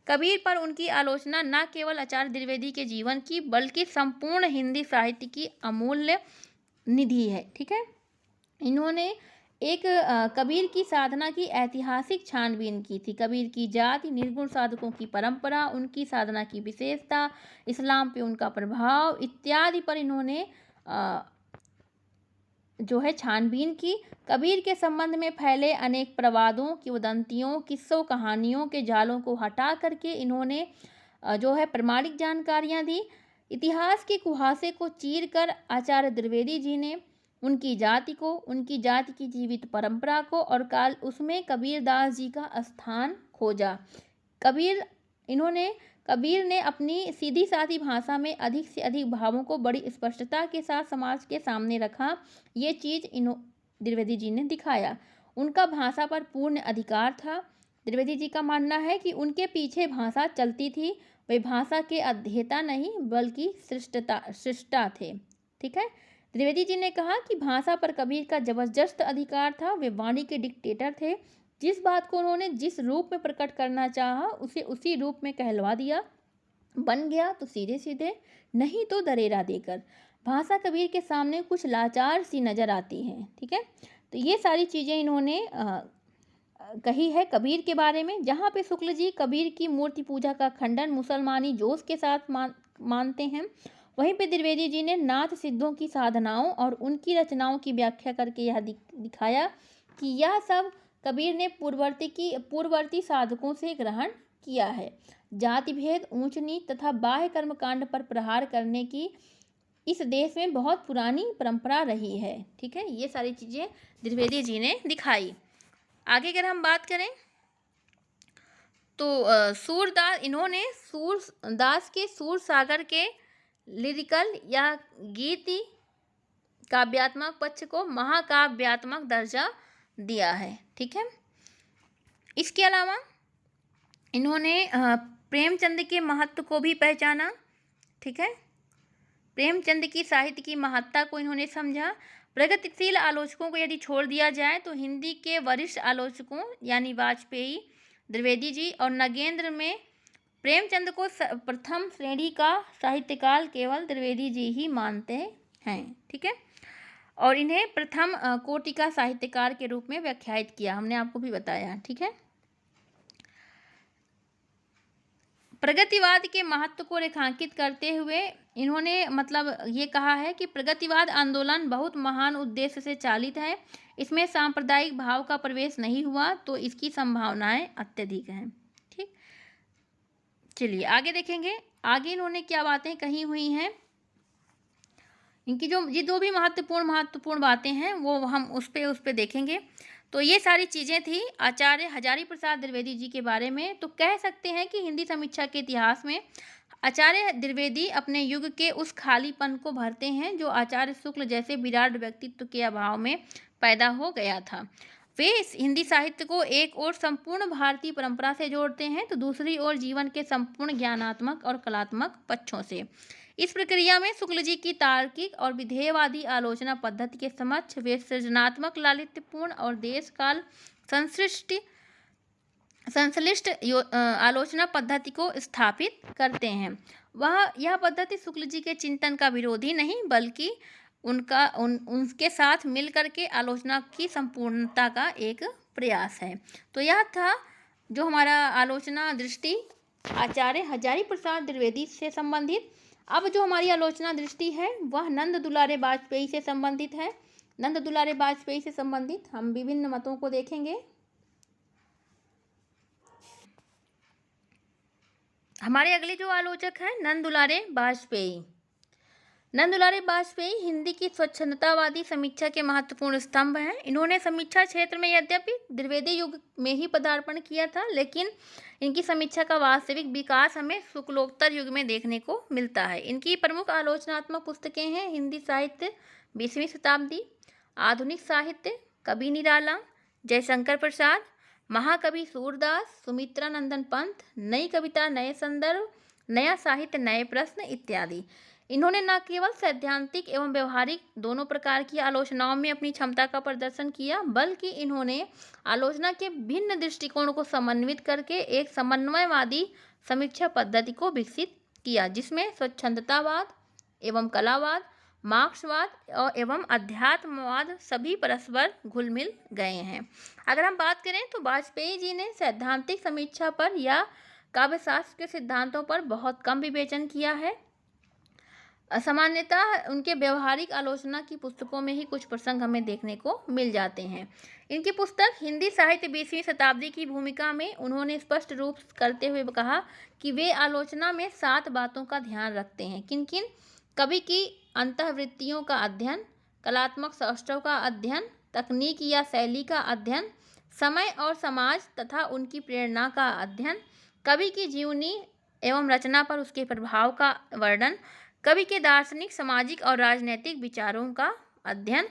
कबीर पर उनकी आलोचना न केवल आचार्य द्विवेदी के जीवन की बल्कि संपूर्ण हिंदी साहित्य की अमूल्य निधि है, ठीक है। इन्होंने एक कबीर की साधना की ऐतिहासिक छानबीन की थी। कबीर की जाति, निर्गुण साधकों की परंपरा, उनकी साधना की विशेषता, इस्लाम पे उनका प्रभाव इत्यादि पर इन्होंने जो है छानबीन की। कबीर के संबंध में फैले अनेक प्रवादों, किंवदंतियों, किस्सों, कहानियों के जालों को हटा करके इन्होंने जो है प्रमाणिक जानकारियाँ दी। इतिहास के कुहासे को चीर कर आचार्य द्विवेदी जी ने उनकी जाति को, उनकी जाति की जीवित परंपरा को और उसमें कबीरदास जी का स्थान खोजा। कबीर ने अपनी सीधी सादी भाषा में अधिक से अधिक भावों को बड़ी स्पष्टता के साथ समाज के सामने रखा। ये चीज़ द्विवेदी जी ने दिखाया। उनका भाषा पर पूर्ण अधिकार था। द्विवेदी जी का मानना है कि उनके पीछे भाषा चलती थी, वे भाषा के अध्येता नहीं बल्कि सृष्टा थे, ठीक है। द्विवेदी जी ने कहा कि भाषा पर कबीर का जबरदस्त अधिकार था। वे वाणी के डिक्टेटर थे। जिस बात को उन्होंने जिस रूप में प्रकट करना चाहा उसे उसी रूप में कहलवा दिया। बन गया तो सीधे सीधे, नहीं तो दरेरा देकर। भाषा कबीर के सामने कुछ लाचार सी नज़र आती है, ठीक है। तो ये सारी चीज़ें इन्होंने कही है कबीर के बारे में। जहाँ पे शुक्ल जी कबीर की मूर्ति पूजा का खंडन मुसलमानी जोश के साथ मानते हैं, वहीं पे द्विवेदी जी ने नाथ सिद्धों की साधनाओं और उनकी रचनाओं की व्याख्या करके यह दिखाया कि यह सब कबीर ने पूर्ववर्ती साधकों से ग्रहण किया है। जाति भेद, ऊंच नीच तथा बाह्य कर्मकांड पर प्रहार करने की इस देश में बहुत पुरानी परंपरा रही है। ठीक है, ये सारी चीज़ें द्विवेदी जी ने दिखाई। आगे अगर हम बात करें तो सूरदास, इन्होंने सूरदास के सूरसागर के लिरिकल या गीति काव्यात्मक पक्ष को महाकाव्यात्मक दर्जा दिया है। ठीक है, इसके अलावा इन्होंने प्रेमचंद के महत्व को भी पहचाना। ठीक है, प्रेमचंद की साहित्य की महत्ता को इन्होंने समझा। प्रगतिशील आलोचकों को यदि छोड़ दिया जाए तो हिंदी के वरिष्ठ आलोचकों यानी वाजपेयी, द्विवेदी जी और नगेंद्र में प्रेमचंद को प्रथम श्रेणी का साहित्यकार केवल द्विवेदी जी ही मानते हैं। ठीक है, और इन्हें प्रथम कोटि का साहित्यकार के रूप में व्याख्यायित किया, हमने आपको भी बताया। ठीक है, प्रगतिवाद के महत्व को रेखांकित करते हुए इन्होंने ये कहा है कि प्रगतिवाद आंदोलन बहुत महान उद्देश्य से चालित है। इसमें सांप्रदायिक भाव का प्रवेश नहीं हुआ तो इसकी संभावनाएं अत्यधिक हैं। ठीक, चलिए आगे देखेंगे। आगे इन्होंने क्या बातें कही हुई हैं, इनकी जो भी महत्वपूर्ण बातें हैं वो हम उस पे देखेंगे। तो ये सारी चीज़ें थी आचार्य हजारी प्रसाद द्विवेदी जी के बारे में। तो कह सकते हैं कि हिंदी समीक्षा के इतिहास में आचार्य द्विवेदी अपने युग के उस खालीपन को भरते हैं जो आचार्य शुक्ल जैसे विराट व्यक्तित्व के अभाव में पैदा हो गया था। वे इस हिंदी साहित्य को एक ओर संपूर्ण भारतीय परंपरा से जोड़ते हैं तो दूसरी ओर जीवन के संपूर्ण ज्ञानात्मक और कलात्मक पक्षों से। इस प्रक्रिया में शुक्ल जी की तार्किक और विधेयवादी आलोचना पद्धति के समक्ष वे सृजनात्मक, लालित्यपूर्ण और देश काल संश्लिष्ट आलोचना पद्धति को स्थापित करते हैं। यह पद्धति शुक्ल जी के चिंतन का विरोधी नहीं बल्कि उनके साथ मिलकर के आलोचना की संपूर्णता का एक प्रयास है। तो यह था जो हमारा आलोचना दृष्टि आचार्य हजारी प्रसाद द्विवेदी से संबंधित। अब जो हमारी आलोचना दृष्टि है वह नंद दुलारे वाजपेयी से संबंधित है। नंद दुलारे वाजपेयी से संबंधित हम विभिन्न मतों को देखेंगे। हमारे अगले जो आलोचक हैं नंद दुलारे वाजपेयी। नंद दुलारे वाजपेयी हिंदी की स्वच्छंदतावादी समीक्षा के महत्वपूर्ण स्तंभ हैं। इन्होंने समीक्षा क्षेत्र में यद्यपि द्विवेदी युग में ही पदार्पण किया था लेकिन इनकी समीक्षा का वास्तविक विकास हमें शुक्लोत्तर युग में देखने को मिलता है। इनकी प्रमुख आलोचनात्मक पुस्तकें हैं हिंदी साहित्य 20वीं शताब्दी, आधुनिक साहित्य, कवि निराला, जयशंकर प्रसाद, महाकवि सूरदास, सुमित्रा नंदन पंत, नई कविता नए संदर्भ, नया साहित्य नए प्रश्न इत्यादि। इन्होंने न केवल सैद्धांतिक एवं व्यवहारिक दोनों प्रकार की आलोचनाओं में अपनी क्षमता का प्रदर्शन किया बल्कि इन्होंने आलोचना के भिन्न दृष्टिकोणों को समन्वित करके एक समन्वयवादी समीक्षा पद्धति को विकसित किया जिसमें स्वच्छंदतावाद एवं कलावाद, मार्क्सवाद एवं अध्यात्मवाद सभी परस्पर घुल मिल गए हैं। अगर हम बात करें तो वाजपेयी जी ने सैद्धांतिक समीक्षा पर या काव्यशास्त्र के सिद्धांतों पर बहुत कम विवेचन किया है। सामान्यतः उनके व्यवहारिक आलोचना की पुस्तकों में ही कुछ प्रसंग हमें देखने को मिल जाते हैं। इनकी पुस्तक हिंदी साहित्य 20वीं शताब्दी की भूमिका में उन्होंने स्पष्ट रूप करते हुए कहा कि वे आलोचना में 7 बातों का ध्यान रखते हैं। किन किन? कवि की अंतःवृत्तियों का अध्ययन, कलात्मक सौष्ठव का अध्ययन, तकनीक या शैली का अध्ययन, समय और समाज तथा उनकी प्रेरणा का अध्ययन, कवि की जीवनी एवं रचना पर उसके प्रभाव का वर्णन, कवि के दार्शनिक, सामाजिक और राजनैतिक विचारों का अध्ययन,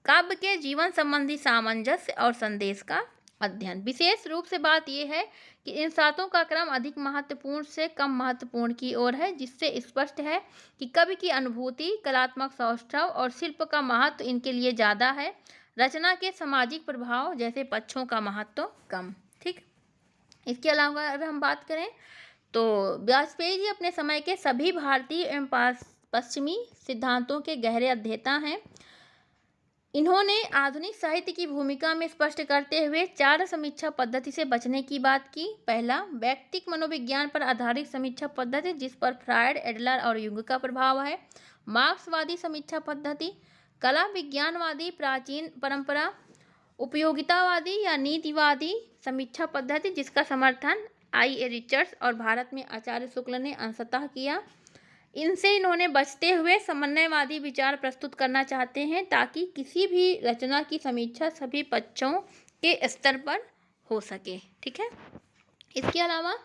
काव्य के जीवन संबंधी सामंजस्य और संदेश का अध्ययन। विशेष रूप से बात यह है कि इन 7 का क्रम अधिक महत्वपूर्ण से कम महत्वपूर्ण की ओर है जिससे स्पष्ट है कि कवि की अनुभूति, कलात्मक सौष्ठव और शिल्प का महत्व इनके लिए ज़्यादा है, रचना के सामाजिक प्रभाव जैसे पक्षों का महत्व कम। ठीक, इसके अलावा अगर हम बात करें तो वाजपेयी जी अपने समय के सभी भारतीय एवं पश्चिमी सिद्धांतों के गहरे अध्येता हैं। इन्होंने आधुनिक साहित्य की भूमिका में स्पष्ट करते हुए 4 समीक्षा पद्धति से बचने की बात की। पहला, व्यक्तिक मनोविज्ञान पर आधारित समीक्षा पद्धति जिस पर फ्रायड, एडलर और युंग का प्रभाव है। मार्क्सवादी समीक्षा पद्धति, कला विज्ञानवादी प्राचीन परंपरा उपयोगितावादी या नीतिवादी समीक्षा पद्धति, जिसका समर्थन आई ए रिचर्ड्स और भारत में आचार्य शुक्ल ने अंशतः किया। इनसे इन्होंने बचते हुए समन्वयवादी विचार प्रस्तुत करना चाहते हैं ताकि किसी भी रचना की समीक्षा सभी पक्षों के स्तर पर हो सके। ठीक है। इसके अलावा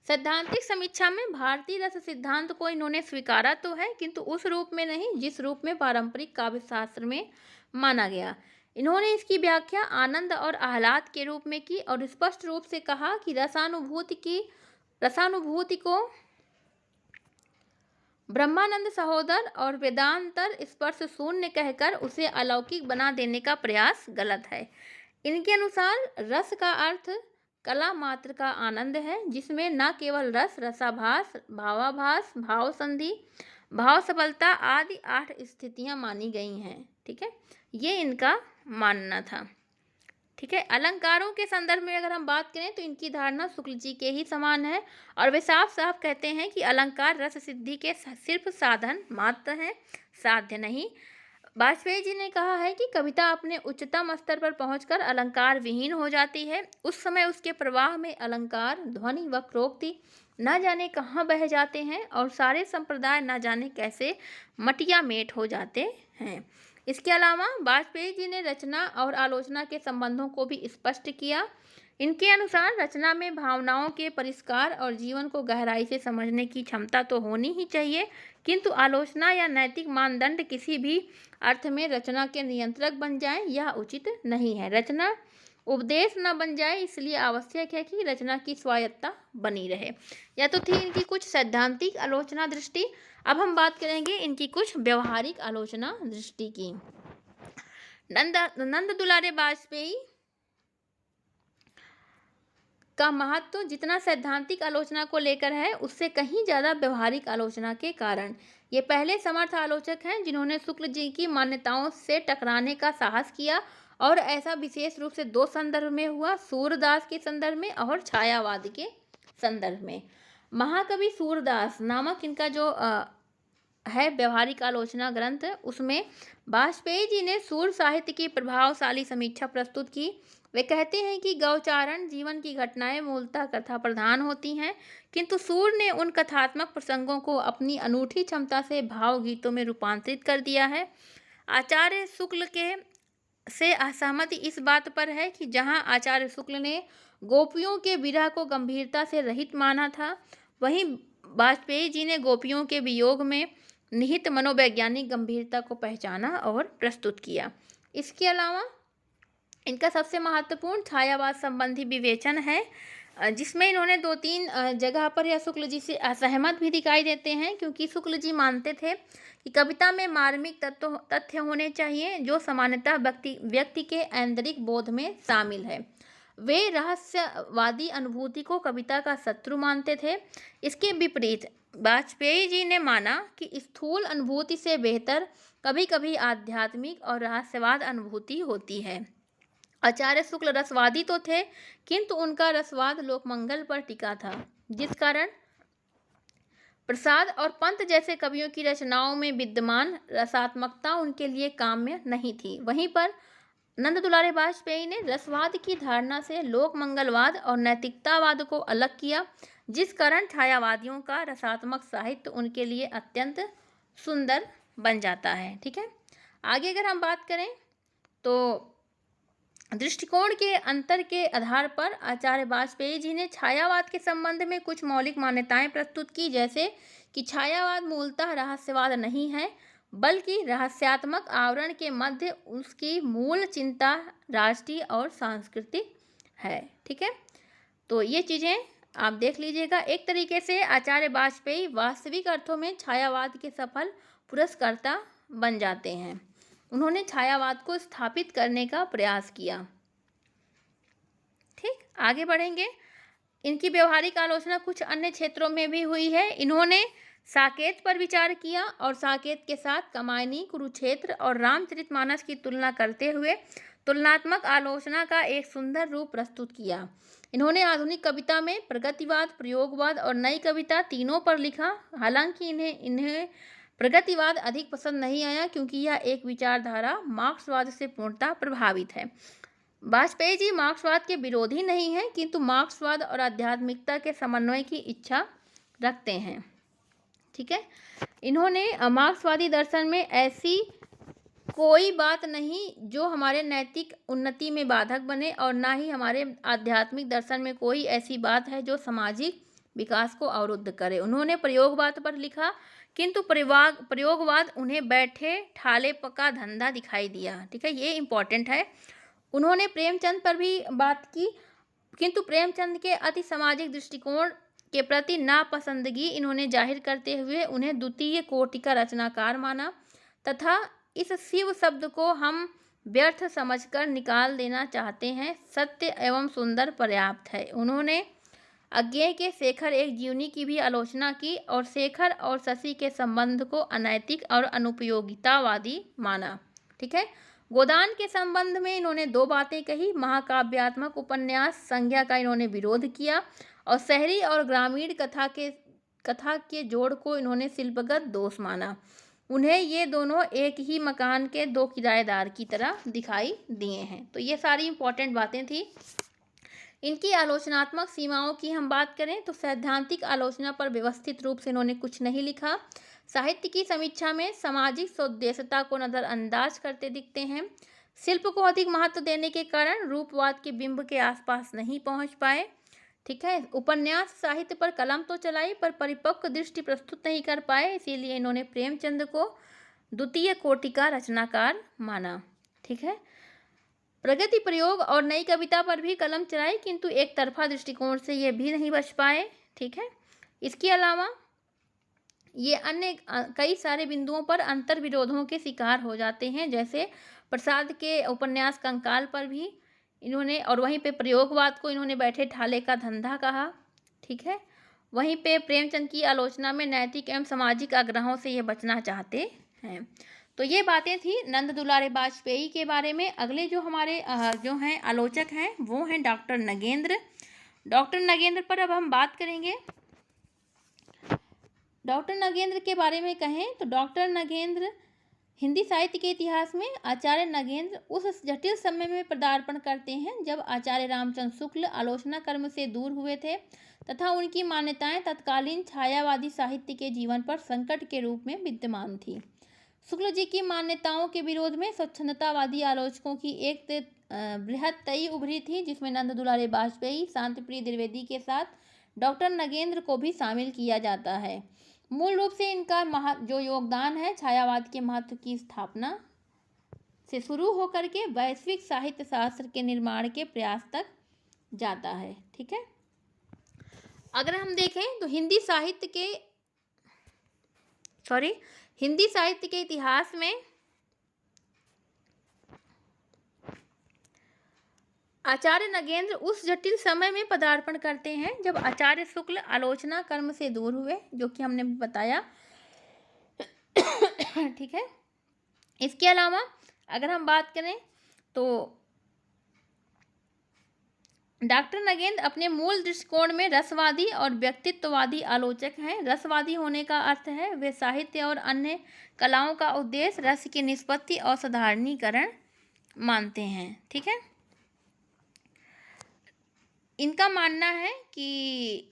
सैद्धांतिक समीक्षा में भारतीय रस सिद्धांत को इन्होंने स्वीकारा तो है, किंतु उस रूप में नहीं जिस रूप में पारंपरिक काव्यशास्त्र में माना गया। इन्होंने इसकी व्याख्या आनंद और आह्लाद के रूप में की और स्पष्ट रूप से कहा कि रसानुभूति को ब्रह्मानंद सहोदर और वेदांतर स्पर्श शून्य कहकर उसे अलौकिक बना देने का प्रयास गलत है। इनके अनुसार रस का अर्थ कला मात्र का आनंद है, जिसमें न केवल रस, रसाभास, भावाभास, भाव संधि, भाव सबलता आदि 8 स्थितियां मानी गई हैं। ठीक है, ये इनका मानना था। ठीक है। अलंकारों के संदर्भ में अगर हम बात करें तो इनकी धारणा शुक्ल जी के ही समान है और वे साफ साफ कहते हैं कि अलंकार रस सिद्धि के सिर्फ साधन मात्र हैं, साध्य नहीं। वाजपेयी जी ने कहा है कि कविता अपने उच्चतम स्तर पर पहुंचकर अलंकार विहीन हो जाती है। उस समय उसके प्रवाह में अलंकार, ध्वनि, वक्रोक्ति न जाने कहाँ बह जाते हैं और सारे संप्रदाय न जाने कैसे मटिया मेट हो जाते हैं। इसके अलावा वाजपेयी जी ने रचना और आलोचना के संबंधों को भी स्पष्ट किया। इनके अनुसार रचना में भावनाओं के परिष्कार और जीवन को गहराई से समझने की क्षमता तो होनी ही चाहिए, किंतु आलोचना या नैतिक मानदंड किसी भी अर्थ में रचना के नियंत्रक बन जाए यह उचित नहीं है। रचना उपदेश न बन जाए, इसलिए आवश्यक है कि रचना की स्वायत्तता बनी रहे। यह तो थी इनकी कुछ सैद्धांतिक आलोचना दृष्टि। अब हम बात करेंगे इनकी कुछ व्यवहारिक आलोचना दृष्टि की। नंद दुलारे वाजपेयी का महत्व जितना सैद्धांतिक आलोचना को लेकर है, उससे कहीं ज़्यादा व्यवहारिक आलोचना के कारण। ये पहले समर्थ आलोचक हैं जिन्होंने शुक्ल जी की मान्यताओं से टकराने का साहस किया और ऐसा विशेष रूप से 2 संदर्भ में हुआ, सूरदास के संदर्भ में और छायावाद के संदर्भ में। महाकवि सूरदास नामक इनका जो है व्यवहारिक आलोचना ग्रंथ, उसमें वाजपेयी जी ने सूर साहित्य की प्रभावशाली समीक्षा प्रस्तुत की। वे कहते हैं कि गौचारण जीवन की घटनाएं मूलतः कथा प्रधान होती हैं, किंतु सूर ने उन कथात्मक प्रसंगों को अपनी अनूठी क्षमता से भावगीतों में रूपांतरित कर दिया है। आचार्य शुक्ल के से असहमति इस बात पर है कि जहां आचार्य शुक्ल ने गोपियों के विरह को गंभीरता से रहित माना था, वहीं वाजपेयी जी ने गोपियों के वियोग में निहित मनोवैज्ञानिक गंभीरता को पहचाना और प्रस्तुत किया। इसके अलावा इनका सबसे महत्वपूर्ण छायावाद संबंधी विवेचन है, जिसमें इन्होंने 2-3 जगह पर यह शुक्ल जी से असहमत भी दिखाई देते हैं, क्योंकि शुक्ल जी मानते थे कि कविता में मार्मिक तथ्य होने चाहिए जो सामान्यतः व्यक्ति के आंतरिक बोध में शामिल है। वे रहस्यवादी अनुभूति को कविता का शत्रु मानते थे। इसके विपरीत वाजपेयी जी ने माना कि स्थूल अनुभूति से बेहतर कभी कभी आध्यात्मिक और रहस्यवाद अनुभूति होती है। आचार्य शुक्ल रसवादी तो थे, किंतु उनका रसवाद लोकमंगल पर टिका था, जिस कारण प्रसाद और पंत जैसे कवियों की रचनाओं में विद्यमान रसात्मकता उनके लिए काम्य नहीं थी। वहीं पर नंद दुलारे वाजपेयी ने रसवाद की धारणा से लोक मंगलवाद और नैतिकतावाद को अलग किया, जिस कारण छायावादियों का रसात्मक साहित्य उनके लिए अत्यंत सुंदर बन जाता है। ठीक है। आगे अगर हम बात करें तो दृष्टिकोण के अंतर के आधार पर आचार्य वाजपेयी जी ने छायावाद के संबंध में कुछ मौलिक मान्यताएं प्रस्तुत की, जैसे कि छायावाद मूलतः रहस्यवाद नहीं है, बल्कि रहस्यात्मक आवरण के मध्य उसकी मूल चिंता राष्ट्रीय और सांस्कृतिक है। ठीक है। तो ये चीज़ें आप देख लीजिएगा। एक तरीके से आचार्य वाजपेयी वास्तविक अर्थों में छायावाद के सफल पुरस्कर्ता बन जाते हैं। उन्होंने छायावाद को स्थापित करने का प्रयास किया। ठीक, आगे बढ़ेंगे। इनकी व्यवहारिक आलोचना कुछ अन्य क्षेत्रों में भी हुई है। इन्होंने साकेत पर विचार किया और साकेत के साथ कमायनी, कुरुक्षेत्र और रामचरितमानस की तुलना करते हुए तुलनात्मक आलोचना का एक सुंदर रूप प्रस्तुत किया। इन्होंने आधुनिक कविता में प्रगतिवाद, प्रयोगवाद और नई कविता तीनों पर लिखा। हालांकि इन्हें प्रगतिवाद अधिक पसंद नहीं आया, क्योंकि यह एक विचारधारा मार्क्सवाद से पूर्णतः प्रभावित है। वाजपेयी जी मार्क्सवाद के विरोधी नहीं हैं, किंतु मार्क्सवाद और आध्यात्मिकता के समन्वय की इच्छा रखते हैं। ठीक है, इन्होंने मार्क्सवादी दर्शन में ऐसी कोई बात नहीं जो हमारे नैतिक उन्नति में बाधक बने, और ना ही हमारे आध्यात्मिक दर्शन में कोई ऐसी बात है जो सामाजिक विकास को अवरुद्ध करे। उन्होंने प्रयोगवाद पर लिखा, किंतु प्रयोगवाद उन्हें बैठे ठाले पका धंधा दिखाई दिया। ठीक है, ये इम्पोर्टेंट है। उन्होंने प्रेमचंद पर भी बात की, किंतु प्रेमचंद के अति सामाजिक दृष्टिकोण के प्रति नापसंदगी इन्होंने जाहिर करते हुए उन्हें द्वितीय कोटि का रचनाकार माना, तथा इस शिव शब्द को हम व्यर्थ समझकर निकाल देना चाहते हैं। सत्य एवं सुंदर पर्याप्त है। उन्होंने अज्ञेय के शेखर एक जीवनी की भी आलोचना की और शेखर और शशि के संबंध को अनैतिक और अनुपयोगितावादी माना। ठीक है, गोदान के संबंध में इन्होंने दो बातें कही। महाकाव्यात्मक उपन्यास संज्ञा का इन्होंने विरोध किया, और शहरी और ग्रामीण कथा के जोड़ को इन्होंने शिल्पगत दोष माना। उन्हें ये दोनों एक ही मकान के दो किराएदार की तरह दिखाई दिए हैं। तो ये सारी इंपॉर्टेंट बातें थी। इनकी आलोचनात्मक सीमाओं की हम बात करें तो सैद्धांतिक आलोचना पर व्यवस्थित रूप से इन्होंने कुछ नहीं लिखा। साहित्य की समीक्षा में सामाजिक सौदेश्यता को नज़रअंदाज करते दिखते हैं। शिल्प को अधिक महत्व देने के कारण रूपवाद के बिंब के आसपास नहीं पहुंच पाए। ठीक है, उपन्यास साहित्य पर कलम तो चलाई पर परिपक्व दृष्टि प्रस्तुत नहीं कर पाए, इसीलिए इन्होंने प्रेमचंद को द्वितीय कोटि का रचनाकार माना। ठीक है, प्रगति प्रयोग और नई कविता पर भी कलम चलाई, किंतु एक तरफा दृष्टिकोण से ये भी नहीं बच पाए। ठीक है, इसके अलावा ये अन्य कई सारे बिंदुओं पर अंतर विरोधों के शिकार हो जाते हैं, जैसे प्रसाद के उपन्यास कंकाल पर भी इन्होंने, और वहीं पे प्रयोगवाद को इन्होंने बैठे ठाले का धंधा कहा। ठीक है, वहीं पे प्रेमचंद की आलोचना में नैतिक एवं सामाजिक आग्रहों से ये बचना चाहते हैं। तो ये बातें थी नंद दुलारे वाजपेयी के बारे में। अगले जो हमारे जो हैं आलोचक हैं वो हैं डॉक्टर नगेंद्र। डॉक्टर नगेंद्र पर अब हम बात करेंगे। डॉक्टर नगेंद्र के बारे में कहें तो डॉक्टर नगेंद्र हिंदी साहित्य के इतिहास में आचार्य नगेंद्र उस जटिल समय में पदार्पण करते हैं जब आचार्य रामचंद्र शुक्ल आलोचना कर्म से दूर हुए थे, तथा उनकी मान्यताएं तत्कालीन छायावादी साहित्य के जीवन पर संकट के रूप में विद्यमान थी। शुक्ल जी की मान्यताओं के विरोध में स्वच्छंदतावादी आलोचकों की एक बृहद तई उभरी थी, जिसमें नंद दुलारे वाजपेयी, शांतिप्रिय द्विवेदी के साथ डॉक्टर नगेंद्र को भी शामिल किया जाता है। मूल रूप से इनका जो योगदान है छायावाद के महत्व की स्थापना से शुरू होकर के वैश्विक साहित्य शास्त्र के निर्माण के प्रयास तक जाता है। ठीक है, अगर हम देखें तो हिंदी साहित्य के इतिहास में आचार्य नगेंद्र उस जटिल समय में पदार्पण करते हैं जब आचार्य शुक्ल आलोचना कर्म से दूर हुए, जो कि हमने बताया। ठीक है, इसके अलावा अगर हम बात करें तो डॉक्टर नगेंद्र अपने मूल दृष्टिकोण में रसवादी और व्यक्तित्ववादी आलोचक हैं। रसवादी होने का अर्थ है वे साहित्य और अन्य कलाओं का उद्देश्य रस की निष्पत्ति और साधारणीकरण मानते हैं। ठीक है, इनका मानना है कि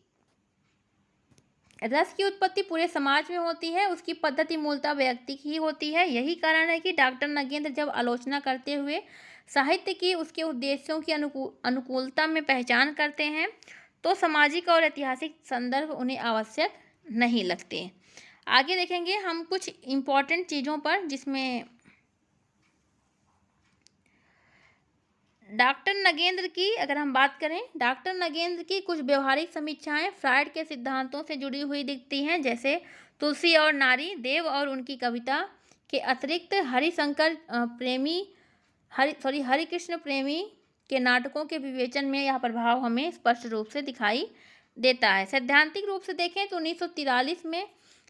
रस की उत्पत्ति पूरे समाज में होती है, उसकी पद्धति मूलतः वैयक्तिक ही होती है। यही कारण है कि डॉक्टर नगेंद्र जब आलोचना करते हुए साहित्य की उसके उद्देश्यों की अनुकूलता में पहचान करते हैं तो सामाजिक और ऐतिहासिक संदर्भ उन्हें आवश्यक नहीं लगते। आगे देखेंगे हम कुछ इम्पॉर्टेंट चीज़ों पर, जिसमें डॉक्टर नगेंद्र की अगर हम बात करें, डॉक्टर नगेंद्र की कुछ व्यवहारिक समीक्षाएं फ्रायड के सिद्धांतों से जुड़ी हुई दिखती हैं, जैसे तुलसी और नारी, देव और उनकी कविता के अतिरिक्त हरिकृष्ण प्रेमी के नाटकों के विवेचन में यह प्रभाव हमें स्पष्ट रूप से दिखाई देता है। सैद्धांतिक रूप से देखें तो 1943 में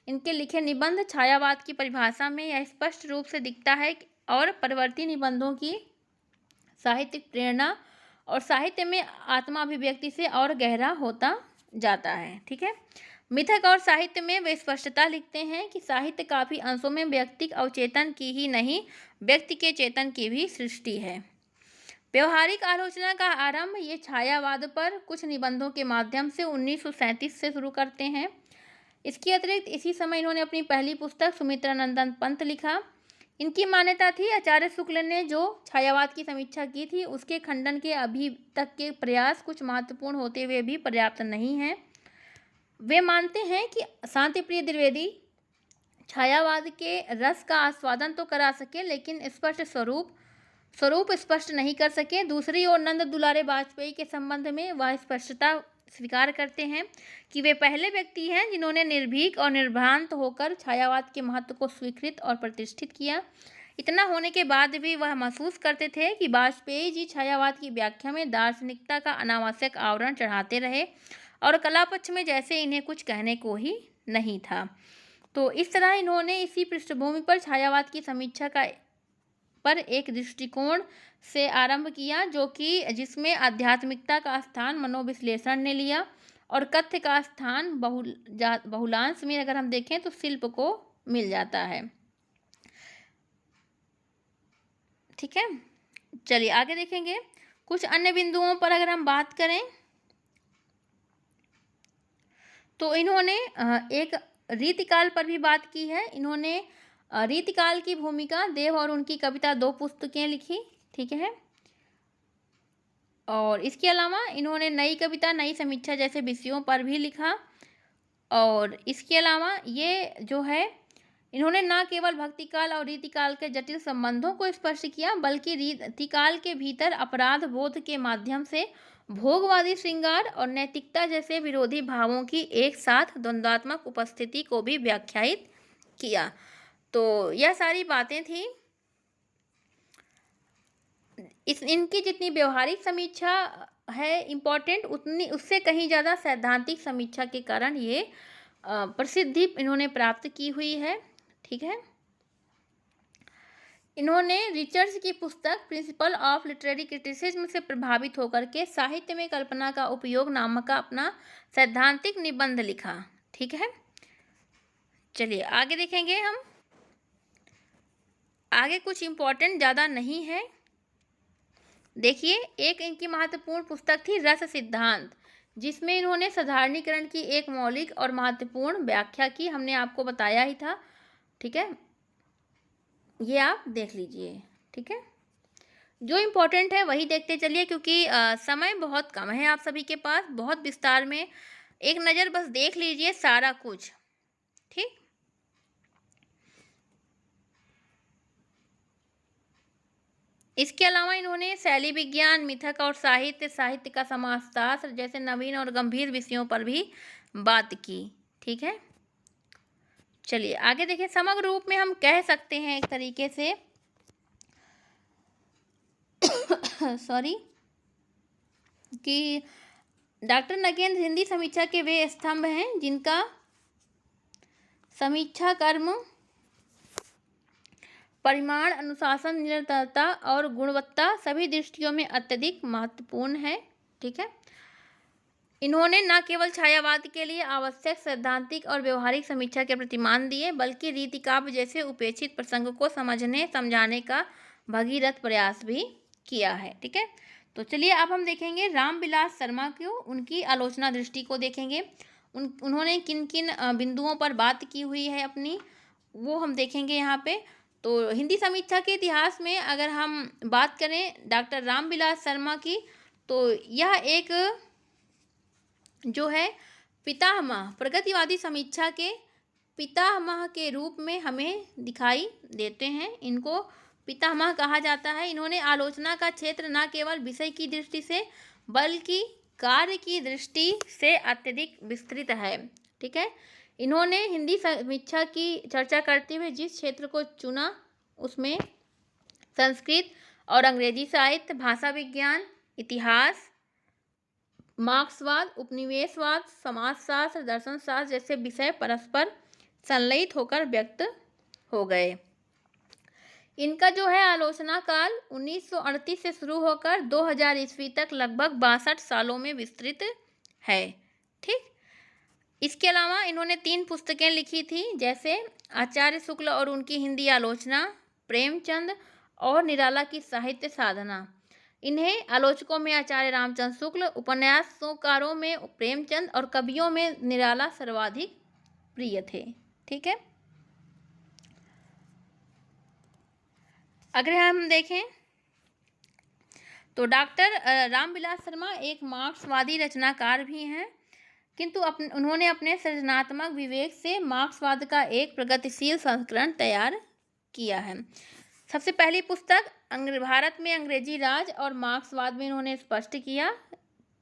इनके लिखे निबंध छायावाद की परिभाषा में यह स्पष्ट रूप से दिखता है और परवर्ती निबंधों की साहित्यिक प्रेरणा और साहित्य में आत्माभिव्यक्ति से और गहरा होता जाता है। ठीक है, मिथक और साहित्य में वे स्पष्टता लिखते हैं कि साहित्य काफ़ी अंशों में व्यक्तिक अवचेतन की ही नहीं, व्यक्ति के चेतन की भी सृष्टि है। व्यवहारिक आलोचना का आरंभ ये छायावाद पर कुछ निबंधों के माध्यम से 1937 से शुरू करते हैं। इसके अतिरिक्त इसी समय इन्होंने अपनी पहली पुस्तक सुमित्रानंदन पंत लिखा। इनकी मान्यता थी आचार्य शुक्ल ने जो छायावाद की समीक्षा की थी उसके खंडन के अभी तक के प्रयास कुछ महत्वपूर्ण होते हुए भी पर्याप्त नहीं हैं। वे मानते हैं कि शांतिप्रिय द्विवेदी छायावाद के रस का आस्वादन तो करा सके लेकिन स्पष्ट स्वरूप स्पष्ट नहीं कर सके। दूसरी ओर नंद दुलारे वाजपेयी के संबंध में वह स्पष्टता स्वीकार करते हैं कि वे पहले व्यक्ति हैं जिन्होंने निर्भीक और निर्भ्रांत होकर छायावाद के महत्व को स्वीकृत और प्रतिष्ठित किया। इतना होने के बाद भी वह महसूस करते थे कि वाजपेयी जी छायावाद की व्याख्या में दार्शनिकता का अनावश्यक आवरण चढ़ाते रहे और कला पक्ष में जैसे इन्हें कुछ कहने को ही नहीं था। तो इस तरह इन्होंने इसी पृष्ठभूमि पर छायावाद की समीक्षा पर एक दृष्टिकोण से आरंभ किया जो कि जिसमें आध्यात्मिकता का स्थान मनोविश्लेषण ने लिया और कथ्य का स्थान बहुलांश में अगर हम देखें तो शिल्प को मिल जाता है। ठीक है, चलिए आगे देखेंगे। कुछ अन्य बिंदुओं पर अगर हम बात करें तो इन्होंने एक रीतिकाल पर भी बात की है। इन्होंने रीतिकाल की भूमिका देव और उनकी कविता 2 पुस्तकें लिखी। ठीक है, और इसके अलावा इन्होंने नई कविता नई समीक्षा जैसे विषयों पर भी लिखा। और इसके अलावा ये जो है इन्होंने न केवल भक्तिकाल और रीतिकाल के जटिल संबंधों को स्पष्ट किया बल्कि रीतिकाल के भीतर अपराध बोध के माध्यम से भोगवादी श्रृंगार और नैतिकता जैसे विरोधी भावों की एक साथ द्वंद्वात्मक उपस्थिति को भी व्याख्यायित किया। तो यह सारी बातें थी। इनकी जितनी व्यवहारिक समीक्षा है इम्पोर्टेंट उतनी उससे कहीं ज़्यादा सैद्धांतिक समीक्षा के कारण ये प्रसिद्धि इन्होंने प्राप्त की हुई है। ठीक है, इन्होंने रिचर्ड्स की पुस्तक प्रिंसिपल ऑफ लिटरेरी क्रिटिसिज्म से प्रभावित होकर के साहित्य में कल्पना का उपयोग नामक का अपना सैद्धांतिक निबंध लिखा। ठीक है, चलिए आगे देखेंगे हम। आगे कुछ इम्पोर्टेंट ज़्यादा नहीं है। देखिए, एक इनकी महत्वपूर्ण पुस्तक थी रस सिद्धांत, जिसमें इन्होंने साधारणीकरण की एक मौलिक और महत्वपूर्ण व्याख्या की। हमने आपको बताया ही था। ठीक है, ये आप देख लीजिए। ठीक है, जो इम्पोर्टेंट है वही देखते चलिए क्योंकि समय बहुत कम है आप सभी के पास। बहुत विस्तार में एक नज़र बस देख लीजिए सारा कुछ। ठीक, इसके अलावा इन्होंने शैली विज्ञान, मिथक और साहित्य का समाजशास्त्र जैसे नवीन और गंभीर विषयों पर भी बात की। ठीक है, चलिए आगे देखें। समग्र रूप में हम कह सकते हैं एक तरीके से सॉरी कि डॉक्टर नगेंद्र हिंदी समीक्षा के वे स्तंभ हैं जिनका समीक्षा कर्म परिमाण, अनुशासन, निरंतरता और गुणवत्ता सभी दृष्टियों में अत्यधिक महत्वपूर्ण है। ठीक है, इन्होंने न केवल छायावाद के लिए आवश्यक सैद्धांतिक और व्यवहारिक समीक्षा के प्रतिमान दिए बल्कि रीतिकाव्य जैसे उपेक्षित प्रसंग को समझाने का भगीरथ प्रयास भी किया है। ठीक है, तो चलिए अब हम देखेंगे रामविलास शर्मा को, उनकी आलोचना दृष्टि को देखेंगे। उन्होंने किन किन बिंदुओं पर बात की हुई है अपनी, वो हम देखेंगे यहाँ पे। तो हिंदी समीक्षा के इतिहास में अगर हम बात करें डॉक्टर रामविलास शर्मा की, तो यह एक जो है पितामह, प्रगतिवादी समीक्षा के पितामह के रूप में हमें दिखाई देते हैं। इनको पितामह कहा जाता है। इन्होंने आलोचना का क्षेत्र न केवल विषय की दृष्टि से बल्कि कार्य की दृष्टि से अत्यधिक विस्तृत है। ठीक है, इन्होंने हिंदी समीक्षा की चर्चा करते हुए जिस क्षेत्र को चुना उसमें संस्कृत और अंग्रेजी साहित्य, भाषा विज्ञान, इतिहास, मार्क्सवाद, उपनिवेशवाद, समाजशास्त्र, दर्शनशास्त्र जैसे विषय परस्पर संलयित होकर व्यक्त हो गए। इनका जो है आलोचना काल 1938 से शुरू होकर 2000 ईस्वी तक लगभग 62 सालों में विस्तृत है। ठीक, इसके अलावा इन्होंने 3 पुस्तकें लिखी थी जैसे आचार्य शुक्ल और उनकी हिंदी आलोचना, प्रेमचंद और निराला की साहित्य साधना। इन्हें आलोचकों में आचार्य रामचंद्र शुक्ल, उपन्यासकारों में प्रेमचंद और कवियों में निराला सर्वाधिक प्रिय थे। ठीक है, अगर हम देखें तो डॉक्टर रामविलास शर्मा एक मार्क्सवादी रचनाकार भी हैं, किंतु उन्होंने अपने सृजनात्मक विवेक से मार्क्सवाद का एक प्रगतिशील संस्करण तैयार किया है। सबसे पहली पुस्तक भारत में अंग्रेजी राज और मार्क्सवाद में उन्होंने स्पष्ट किया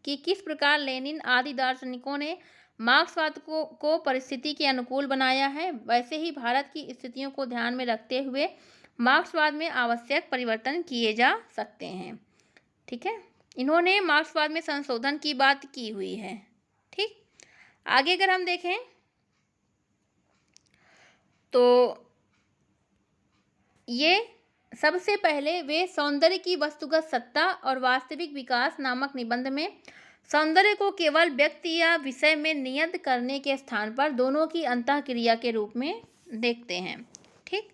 कि किस प्रकार लेनिन आदि दार्शनिकों ने मार्क्सवाद को परिस्थिति के अनुकूल बनाया है, वैसे ही भारत की स्थितियों को ध्यान में रखते हुए मार्क्सवाद में आवश्यक परिवर्तन किए जा सकते हैं। ठीक है, इन्होंने मार्क्सवाद में संशोधन की बात की हुई है। ठीक, आगे अगर हम देखें तो ये सबसे पहले वे सौंदर्य की वस्तुगत सत्ता और वास्तविक विकास नामक निबंध में सौंदर्य को केवल व्यक्ति या विषय में नियत करने के स्थान पर दोनों की अंतःक्रिया के रूप में देखते हैं। ठीक,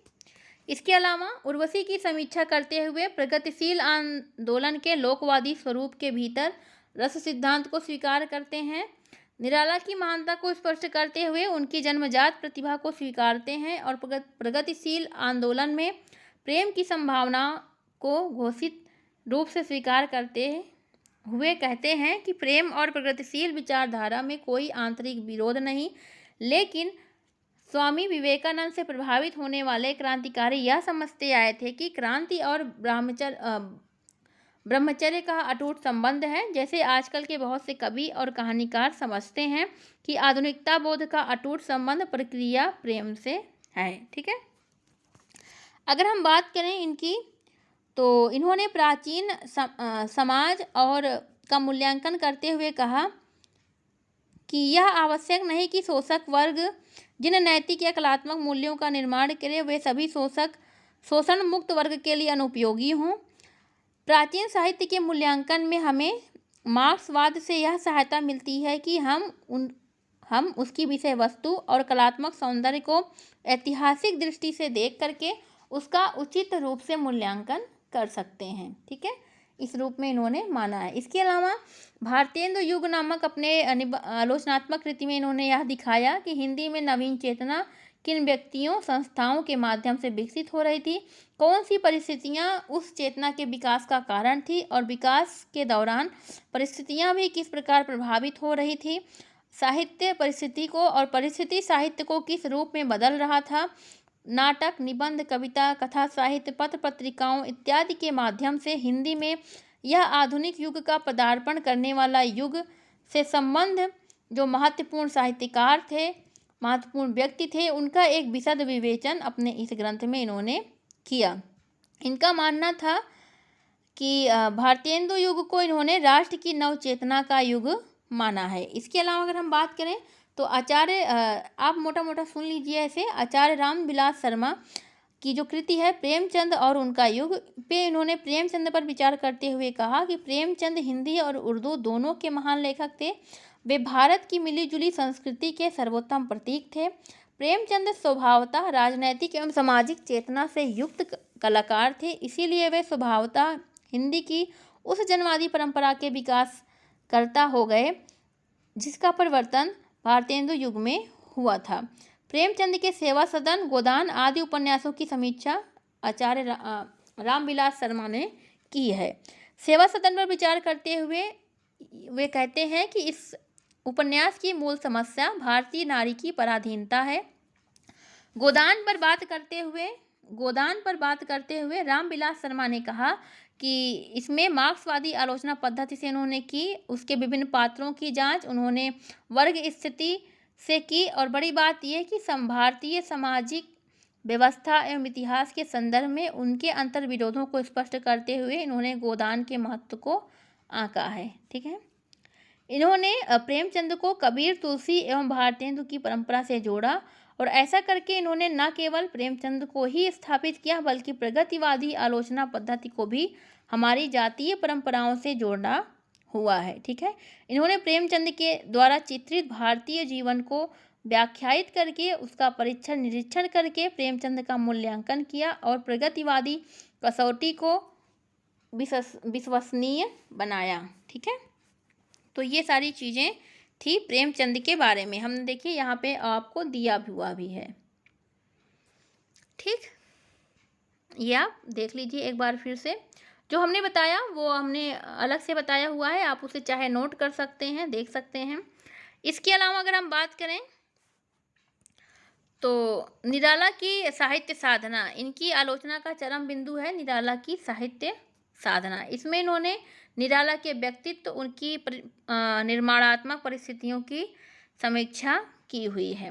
इसके अलावा उर्वशी की समीक्षा करते हुए प्रगतिशील आंदोलन के लोकवादी स्वरूप के भीतर रस सिद्धांत को स्वीकार करते हैं। निराला की महानता को स्पष्ट करते हुए उनकी जन्मजात प्रतिभा को स्वीकारते हैं और प्रगतिशील आंदोलन में प्रेम की संभावना को घोषित रूप से स्वीकार करते हुए कहते हैं कि प्रेम और प्रगतिशील विचारधारा में कोई आंतरिक विरोध नहीं, लेकिन स्वामी विवेकानंद से प्रभावित होने वाले क्रांतिकारी यह समझते आए थे कि क्रांति और ब्रह्मचर्य का अटूट संबंध है। जैसे आजकल के बहुत से कवि और कहानीकार समझते हैं कि आधुनिकता बोध का अटूट संबंध प्रक्रिया प्रेम से है। ठीक है, अगर हम बात करें इनकी तो इन्होंने प्राचीन समाज और का मूल्यांकन करते हुए कहा कि यह आवश्यक नहीं कि शोषक वर्ग जिन नैतिक या कलात्मक मूल्यों का निर्माण करे वे सभी शोषण मुक्त वर्ग के लिए अनुपयोगी हों। प्राचीन साहित्य के मूल्यांकन में हमें मार्क्सवाद से यह सहायता मिलती है कि हम उसकी विषय वस्तु और कलात्मक सौंदर्य को ऐतिहासिक दृष्टि से देख करके उसका उचित रूप से मूल्यांकन कर सकते हैं। ठीक है, इस रूप में इन्होंने माना है। इसके अलावा भारतेंदु युग नामक अपने आलोचनात्मक कृति में इन्होंने यह दिखाया कि हिंदी में नवीन चेतना किन व्यक्तियों संस्थाओं के माध्यम से विकसित हो रही थी, कौन सी परिस्थितियां उस चेतना के विकास का कारण थी और विकास के दौरान परिस्थितियां भी किस प्रकार प्रभावित हो रही थी, साहित्य परिस्थिति को और परिस्थिति साहित्य को किस रूप में बदल रहा था। नाटक, निबंध, कविता, कथा साहित्य, पत्र पत्रिकाओं इत्यादि के माध्यम से हिंदी में यह आधुनिक युग का पदार्पण करने वाला युग से संबंध जो महत्वपूर्ण साहित्यकार थे, महत्वपूर्ण व्यक्ति थे, उनका एक विशद विवेचन अपने इस ग्रंथ में इन्होंने किया। इनका मानना था कि भारतेंदु युग को इन्होंने राष्ट्र की नवचेतना का युग माना है। इसके अलावा अगर हम बात करें तो आचार्य आप मोटा मोटा सुन लीजिए ऐसे, आचार्य रामविलास शर्मा की जो कृति है प्रेमचंद और उनका युग पे इन्होंने प्रेमचंद पर विचार करते हुए कहा कि प्रेमचंद हिंदी और उर्दू दोनों के महान लेखक थे। वे भारत की मिलीजुली संस्कृति के सर्वोत्तम प्रतीक थे। प्रेमचंद स्वभावतः राजनैतिक एवं सामाजिक चेतना से युक्त कलाकार थे, इसीलिए वे स्वभावतः हिंदी की उस जनवादी परंपरा के विकास करता हो गए जिसका परिवर्तन भारतेंदु युग में हुआ था। प्रेमचंद के सेवा सदन, गोदान आदि उपन्यासों की समीक्षा आचार्य रामविलास शर्मा ने की है। सेवा सदन पर विचार करते हुए वे कहते हैं कि इस उपन्यास की मूल समस्या भारतीय नारी की पराधीनता है। गोदान पर बात करते हुए रामविलास शर्मा ने कहा कि इसमें मार्क्सवादी आलोचना पद्धति से उन्होंने की, उसके विभिन्न पात्रों की जांच उन्होंने वर्ग स्थिति से की और बड़ी बात यह कि भारतीय सामाजिक व्यवस्था एवं इतिहास के संदर्भ में उनके अंतर्विरोधों को स्पष्ट करते हुए इन्होंने गोदान के महत्व को आंका है। ठीक है, इन्होंने प्रेमचंद को कबीर, तुलसी एवं भारतेंदु की परंपरा से जोड़ा और ऐसा करके इन्होंने न केवल प्रेमचंद को ही स्थापित किया बल्कि प्रगतिवादी आलोचना पद्धति को भी हमारी जातीय परंपराओं से जोड़ा हुआ है। ठीक है, इन्होंने प्रेमचंद के द्वारा चित्रित भारतीय जीवन को व्याख्यायित करके उसका परीक्षण निरीक्षण करके प्रेमचंद का मूल्यांकन किया और प्रगतिवादी कसौटी को विश्वसनीय बनाया। ठीक है, तो ये सारी चीज़ें थी प्रेमचंद के बारे में। हमने देखिए यहाँ पे आपको दिया हुआ भी है। ठीक, ये आप देख लीजिए एक बार फिर से। जो हमने बताया वो हमने अलग से बताया हुआ है, आप उसे चाहे नोट कर सकते हैं, देख सकते हैं। इसके अलावा अगर हम बात करें तो निराला की साहित्य साधना, इनकी आलोचना का चरम बिंदु है निराला की साहित्य साधना। इसमें इन्होंने निराला के व्यक्तित्व, उनकी निर्माणात्मक परिस्थितियों की समीक्षा की हुई है।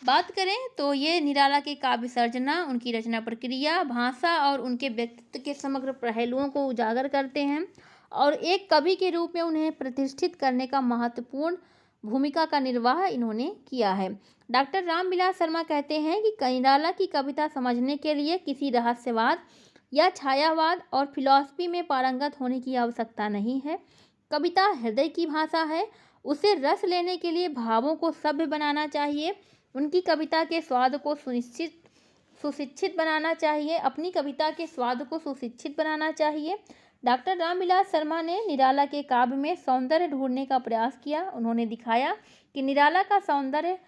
बात करें तो ये निराला के काव्य सर्जना, उनकी रचना प्रक्रिया, भाषा और उनके व्यक्तित्व के समग्र पहलुओं को उजागर करते हैं और एक कवि के रूप में उन्हें प्रतिष्ठित करने का महत्वपूर्ण भूमिका का निर्वाह इन्होंने किया है। डॉक्टर रामविलास शर्मा कहते हैं कि निराला की कविता समझने के लिए किसी रहस्यवाद या छायावाद और फिलॉसफी में पारंगत होने की आवश्यकता नहीं है। कविता हृदय की भाषा है, उसे रस लेने के लिए भावों को सभ्य बनाना चाहिए। उनकी कविता के स्वाद को सुशिक्षित बनाना चाहिए, अपनी कविता के स्वाद को सुशिक्षित बनाना चाहिए। डॉक्टर रामविलास शर्मा ने निराला के काव्य में सौंदर्य ढूंढने का प्रयास किया। उन्होंने दिखाया कि निराला का सौंदर्य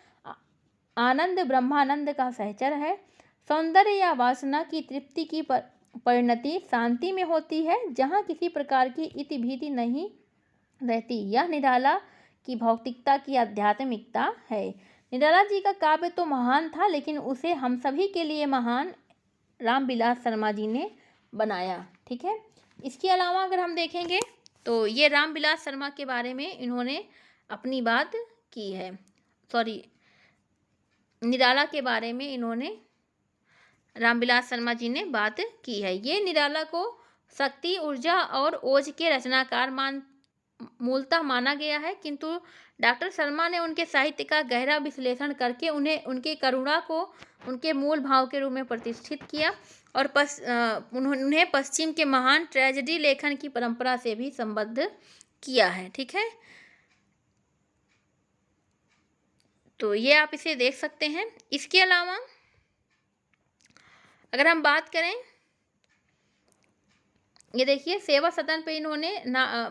आनंद ब्रह्मानंद का सहचर है। सौंदर्य या वासना की तृप्ति की परिणति शांति में होती है, जहाँ किसी प्रकार की इति भीति नहीं रहती। यह निराला की भौतिकता की आध्यात्मिकता है। निराला जी का काव्य तो महान था, लेकिन उसे हम सभी के लिए महान रामविलास शर्मा जी ने बनाया। ठीक है, इसके अलावा अगर हम देखेंगे तो ये रामविलास शर्मा के बारे में इन्होंने अपनी बात की है, निराला के बारे में इन्होंने रामविलास शर्मा जी ने बात की है। ये निराला को शक्ति, ऊर्जा और ओज के रचनाकार मूलतः माना गया है, किंतु डॉक्टर शर्मा ने उनके साहित्य का गहरा विश्लेषण करके उनके करुणा को उनके मूल भाव के रूप में प्रतिष्ठित किया और उन्हें पश्चिम के महान ट्रेजेडी लेखन की परंपरा से भी संबद्ध किया है। ठीक है, तो ये आप इसे देख सकते हैं। इसके अलावा अगर हम बात करें, ये देखिए सेवा सदन पे इन्होंने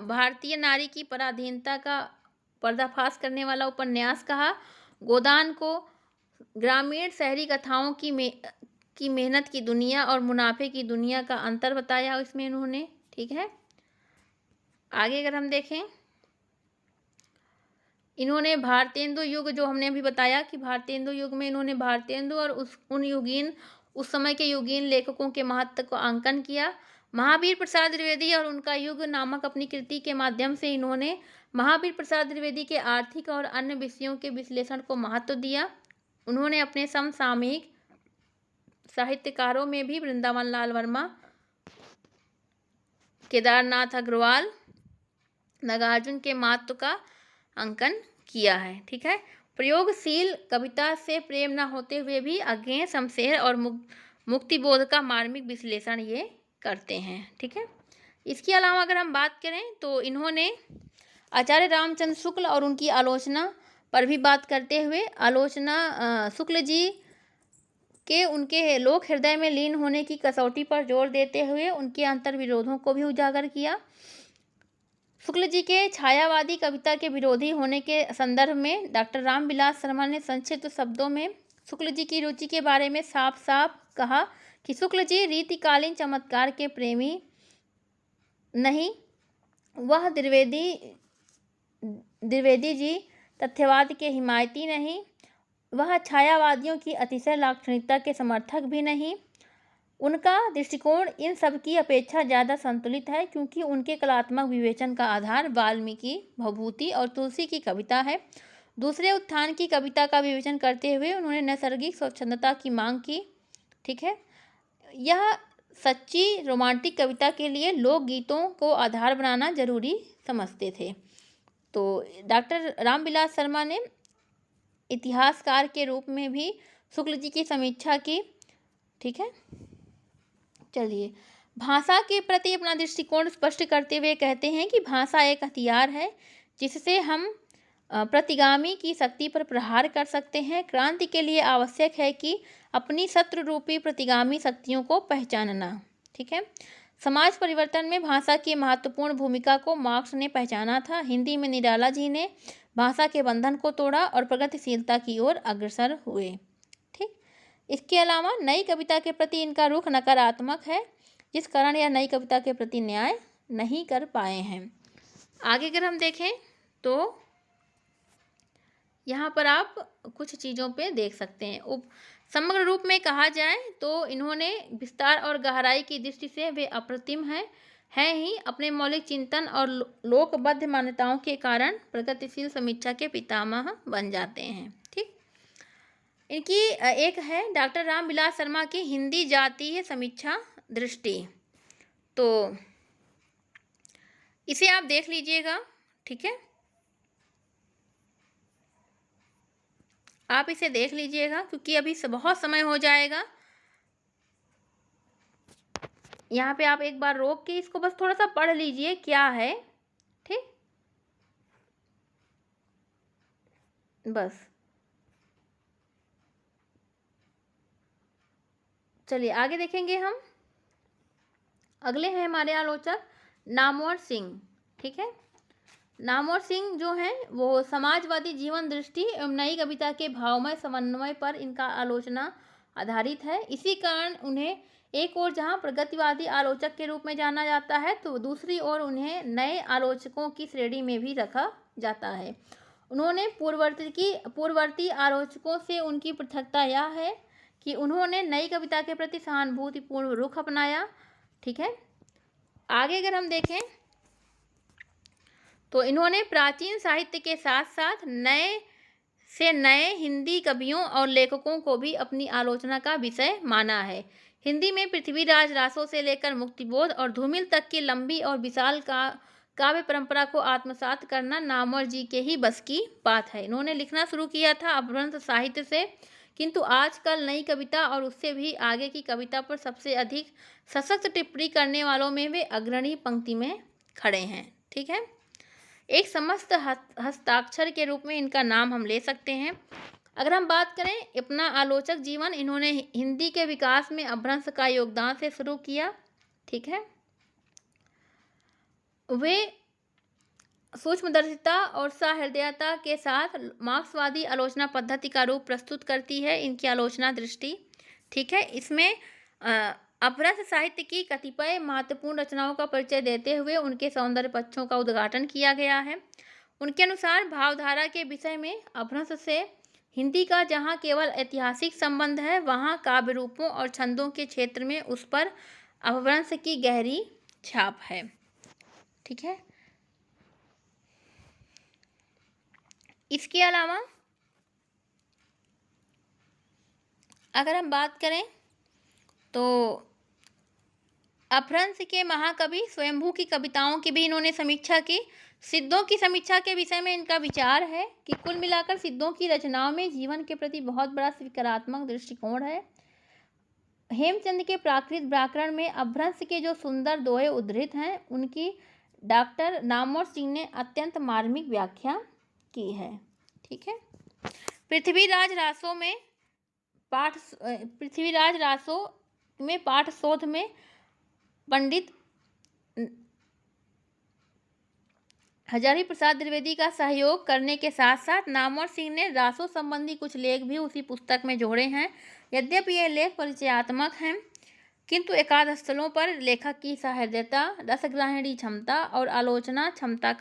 भारतीय नारी की पराधीनता का पर्दाफाश करने वाला उपन्यास कहा। गोदान को ग्रामीण शहरी कथाओं की मेहनत की दुनिया और मुनाफे की दुनिया का अंतर बताया इसमें इन्होंने। ठीक है, आगे अगर हम देखें, इन्होंने भारतेंदु युग, जो हमने अभी बताया कि भारतेंदु युग में इन्होंने भारतेंदु और उस समय के युगीन लेखकों के महत्व को अंकन किया। महावीर प्रसाद द्विवेदी और उनका युग नामक अपनी कृति के माध्यम से इन्होंने महावीर प्रसाद द्विवेदी के आर्थिक और अन्य विषयों के विश्लेषण को महत्व दिया। उन्होंने अपने समसामयिक साहित्यकारों में भी वृंदावन लाल वर्मा, केदारनाथ अग्रवाल, नागार्जुन के महत्व का अंकन किया है। ठीक है, प्रयोगशील कविता से प्रेम न होते हुए भी अज्ञेय, शमशेर और मुक्तिबोध का मार्मिक विश्लेषण ये करते हैं। ठीक है, इसके अलावा अगर हम बात करें तो इन्होंने आचार्य रामचंद्र शुक्ल और उनकी आलोचना पर भी बात करते हुए आलोचना शुक्ल जी के उनके लोक हृदय में लीन होने की कसौटी पर जोर देते हुए उनके अंतर्विरोधों को भी उजागर किया। शुक्ल जी के छायावादी कविता के विरोधी होने के संदर्भ में डॉक्टर रामविलास शर्मा ने संक्षिप्त शब्दों में शुक्ल जी की रुचि के बारे में साफ साफ कहा कि शुक्ल जी रीतिकालीन चमत्कार के प्रेमी नहीं, वह द्विवेदी जी तथ्यवाद के हिमायती नहीं, वह छायावादियों की अतिशय लाक्षणिकता के समर्थक भी नहीं। उनका दृष्टिकोण इन सब की अपेक्षा ज़्यादा संतुलित है, क्योंकि उनके कलात्मक विवेचन का आधार वाल्मीकि, भवभूति और तुलसी की कविता है। दूसरे उत्थान की कविता का विवेचन करते हुए उन्होंने नैसर्गिक स्वच्छंदता की मांग की। ठीक है, यह सच्ची रोमांटिक कविता के लिए लोकगीतों को आधार बनाना जरूरी समझते थे। तो डॉक्टर रामविलास शर्मा ने इतिहासकार के रूप में भी शुक्ल जी की समीक्षा की। ठीक है, चलिए, भाषा के प्रति अपना दृष्टिकोण स्पष्ट करते हुए कहते हैं कि भाषा एक हथियार है जिससे हम प्रतिगामी की शक्ति पर प्रहार कर सकते हैं। क्रांति के लिए आवश्यक है कि अपनी शत्रु रूपी प्रतिगामी शक्तियों को पहचानना। ठीक है, समाज परिवर्तन में भाषा की महत्वपूर्ण भूमिका को मार्क्स ने पहचाना था। हिंदी में निराला जी ने भाषा के बंधन को तोड़ा और प्रगतिशीलता की ओर अग्रसर हुए। ठीक। इसके अलावा नई कविता के प्रति इनका रुख नकारात्मक है, जिस कारण यह नई कविता के प्रति न्याय नहीं कर पाए हैं। आगे अगर हम देखें तो यहाँ पर आप कुछ चीज़ों पे देख सकते हैं। समग्र रूप में कहा जाए तो इन्होंने विस्तार और गहराई की दृष्टि से वे अप्रतिम हैं ही। अपने मौलिक चिंतन और लोकबद्ध मान्यताओं के कारण प्रगतिशील समीक्षा के पितामह बन जाते हैं। ठीक। इनकी एक है डॉक्टर रामविलास शर्मा की हिंदी जातीय समीक्षा दृष्टि, तो इसे आप देख लीजिएगा। ठीक है, आप इसे देख लीजिएगा क्योंकि अभी बहुत समय हो जाएगा। यहाँ पे आप एक बार रोक के इसको बस थोड़ा सा पढ़ लीजिए क्या है। ठीक, बस चलिए आगे देखेंगे हम। अगले हैं हमारे आलोचक नामवर सिंह। ठीक है, नामवर सिंह जो हैं वो समाजवादी जीवन दृष्टि एवं नई कविता के भावमय समन्वय पर इनका आलोचना आधारित है। इसी कारण उन्हें एक ओर जहां प्रगतिवादी आलोचक के रूप में जाना जाता है तो दूसरी ओर उन्हें नए आलोचकों की श्रेणी में भी रखा जाता है। उन्होंने पूर्ववर्ती आलोचकों से उनकी पृथकता यह है कि उन्होंने नई कविता के प्रति सहानुभूतिपूर्ण रुख अपनाया। ठीक है, आगे अगर हम देखें तो इन्होंने प्राचीन साहित्य के साथ साथ नए हिंदी कवियों और लेखकों को भी अपनी आलोचना का विषय माना है। हिंदी में पृथ्वीराज रासो से लेकर मुक्तिबोध और धूमिल तक की लंबी और विशाल काव्य परंपरा को आत्मसात करना नामवर जी के ही बस की बात है। इन्होंने लिखना शुरू किया था अपभ्रंश साहित्य से, किंतु आजकल नई कविता और उससे भी आगे की कविता पर सबसे अधिक सशक्त टिप्पणी करने वालों में वे अग्रणी पंक्ति में खड़े हैं। ठीक है, एक समस्त हस्ताक्षर के रूप में इनका नाम हम ले सकते हैं। अगर हम बात करें अपना आलोचक जीवन, इन्होंने हिंदी के विकास में अपभ्रंश का योगदान से शुरू किया। ठीक है, वे सूक्ष्मदर्शिता और सहृदयता के साथ मार्क्सवादी आलोचना पद्धति का रूप प्रस्तुत करती है इनकी आलोचना दृष्टि। ठीक है, इसमें अपभ्रंश साहित्य की कतिपय महत्वपूर्ण रचनाओं का परिचय देते हुए उनके सौंदर्य पक्षों का उद्घाटन किया गया है। उनके अनुसार भावधारा के विषय में अपभ्रंश से हिंदी का जहाँ केवल ऐतिहासिक संबंध है, वहाँ काव्य रूपों और छंदों के क्षेत्र में उस पर अपभ्रंश की गहरी छाप है। ठीक है, इसके अलावा अगर हम बात करें तो अपभ्रंश के महाकवि स्वयंभू की कविताओं की भी इन्होंने समीक्षा की। सिद्धों की समीक्षा के विषय में इनका विचार है कि कुल मिलाकर सिद्धों की रचनाओं में जीवन के प्रति बहुत बड़ा सकारात्मक दृष्टिकोण है। हेमचंद के प्राकृत व्याकरण में अपभ्रंश के जो सुंदर दोहे उद्धृत हैं उनकी डॉक्टर नामवर सिंह ने अत्यंत मार्मिक व्याख्या की है। ठीक है, पृथ्वीराज रासो में पाठ शोध में पंडित हजारी प्रसाद द्विवेदी का सहयोग करने के साथ साथ नामवर सिंह ने रासो संबंधी कुछ लेख भी उसी पुस्तक में जोड़े हैं। यद्यपि ये लेख परिचयात्मक हैं, किंतु एकाध स्थलों पर लेखक की सहृदयता, रसग्राहिणी क्षमता और आलोचना क्षमता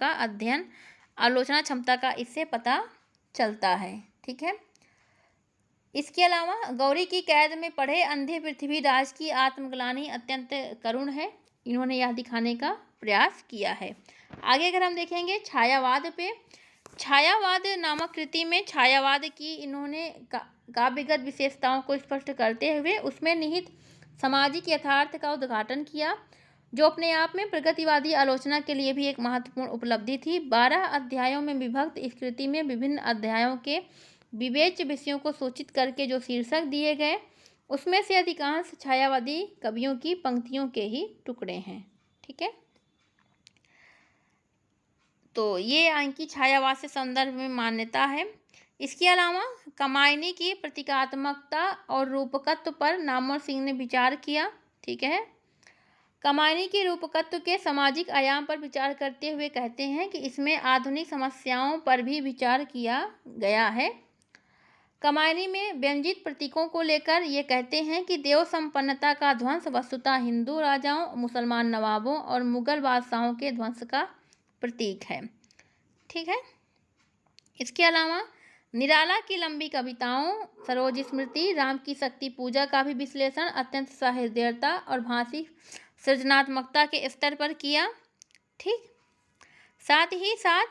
का इससे पता चलता है। ठीक है, इसके अलावा गौरी की कैद में पढ़े अंधे पृथ्वीराज की आत्मग्लानि अत्यंत करुण है, इन्होंने यह दिखाने का प्रयास किया है। आगे अगर हम देखेंगे छायावाद पे, छायावाद नामक कृति में छायावाद की इन्होंने काव्यगत विशेषताओं को स्पष्ट करते हुए उसमें निहित सामाजिक यथार्थ का उद्घाटन किया, जो अपने आप में प्रगतिवादी आलोचना के लिए भी एक महत्वपूर्ण उपलब्धि थी। 12 अध्यायों में विभक्त इस कृति में विभिन्न अध्यायों के विवेच्य विषयों को सूचित करके जो शीर्षक दिए गए उसमें से अधिकांश छायावादी कवियों की पंक्तियों के ही टुकड़े हैं। ठीक है, तो ये इनकी छायावाद से संदर्भ में मान्यता है। इसके अलावा कमायनी की प्रतीकात्मकता और रूपकत्व पर नामवर सिंह ने विचार किया। ठीक है, कमायनी के रूपकत्व के सामाजिक आयाम पर विचार करते हुए कहते हैं कि इसमें आधुनिक समस्याओं पर भी विचार किया गया है। कमायनी में व्यंजित प्रतीकों को लेकर ये कहते हैं कि देव संपन्नता का ध्वंस वस्तुतः हिंदू राजाओं, मुसलमान नवाबों और मुगल बादशाहों के ध्वंस का प्रतीक है। ठीक है। इसके अलावा निराला की लंबी कविताओं, सरोज स्मृति, राम की शक्ति पूजा का भी विश्लेषण अत्यंत सहृदयता और भाषिक सृजनात्मकता के स्तर पर किया। ठीक। साथ ही साथ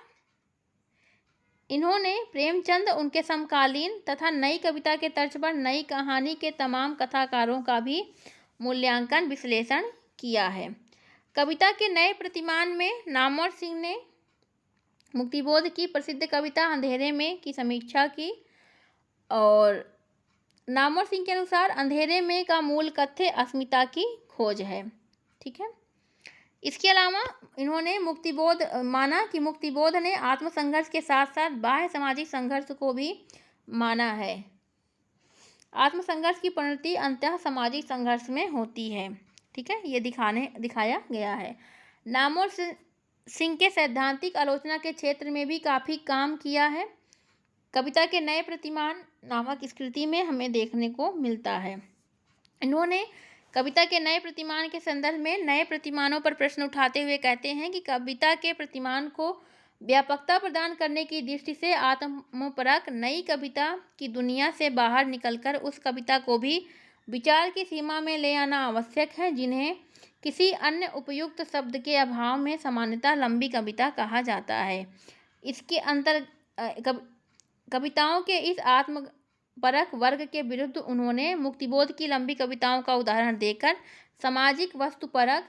इन्होंने प्रेमचंद, उनके समकालीन तथा नई कविता के तर्ज पर नई कहानी के तमाम कथाकारों का भी मूल्यांकन विश्लेषण किया है। कविता के नए प्रतिमान में नामवर सिंह ने मुक्तिबोध की प्रसिद्ध कविता अंधेरे में की समीक्षा की और नामवर सिंह के अनुसार अंधेरे में का मूल कथ्य अस्मिता की खोज है। ठीक है। इसके अलावा इन्होंने माना कि मुक्तिबोध ने आत्मसंघर्ष के साथ साथ बाह्य सामाजिक संघर्ष को भी माना है। आत्मसंघर्ष की परिणति अंततः सामाजिक संघर्ष में होती है। ठीक है। ये दिखाया गया है। नामवर सिंह के सैद्धांतिक आलोचना के क्षेत्र में भी काफ़ी काम किया है। कविता के नए प्रतिमान नामक इस कृति में हमें देखने को मिलता है। इन्होंने कविता के नए प्रतिमान के संदर्भ में नए प्रतिमानों पर प्रश्न उठाते हुए कहते हैं कि कविता के प्रतिमान को व्यापकता प्रदान करने की दृष्टि से आत्मपरक नई कविता की दुनिया से बाहर निकलकर उस कविता को भी विचार की सीमा में ले आना आवश्यक है, जिन्हें किसी अन्य उपयुक्त शब्द के अभाव में सामान्यतः लंबी कविता कहा जाता है। इसके अंतर कविताओं के इस आत्मपरक वर्ग के विरुद्ध उन्होंने मुक्तिबोध की लंबी कविताओं का उदाहरण देकर सामाजिक वस्तुपरक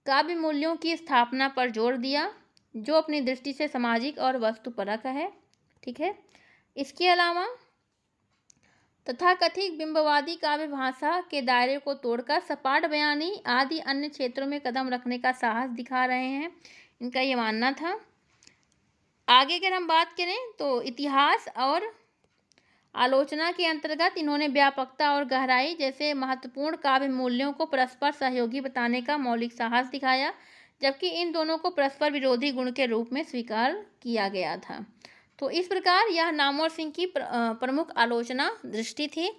काव्य मूल्यों की स्थापना पर जोर दिया, जो अपनी दृष्टि से सामाजिक और वस्तुपरक है। ठीक है। इसके अलावा तथाकथित बिंबवादी काव्य भाषा के दायरे को तोड़कर सपाट बयानी आदि अन्य क्षेत्रों में कदम रखने का साहस दिखा रहे हैं, इनका ये मानना था। आगे अगर हम बात करें तो इतिहास और आलोचना के अंतर्गत इन्होंने व्यापकता और गहराई जैसे महत्वपूर्ण काव्य मूल्यों को परस्पर सहयोगी बताने का मौलिक साहस दिखाया, जबकि इन दोनों को परस्पर विरोधी गुण के रूप में स्वीकार किया गया था। तो इस प्रकार यह नामवर सिंह की प्रमुख आलोचना दृष्टि थी।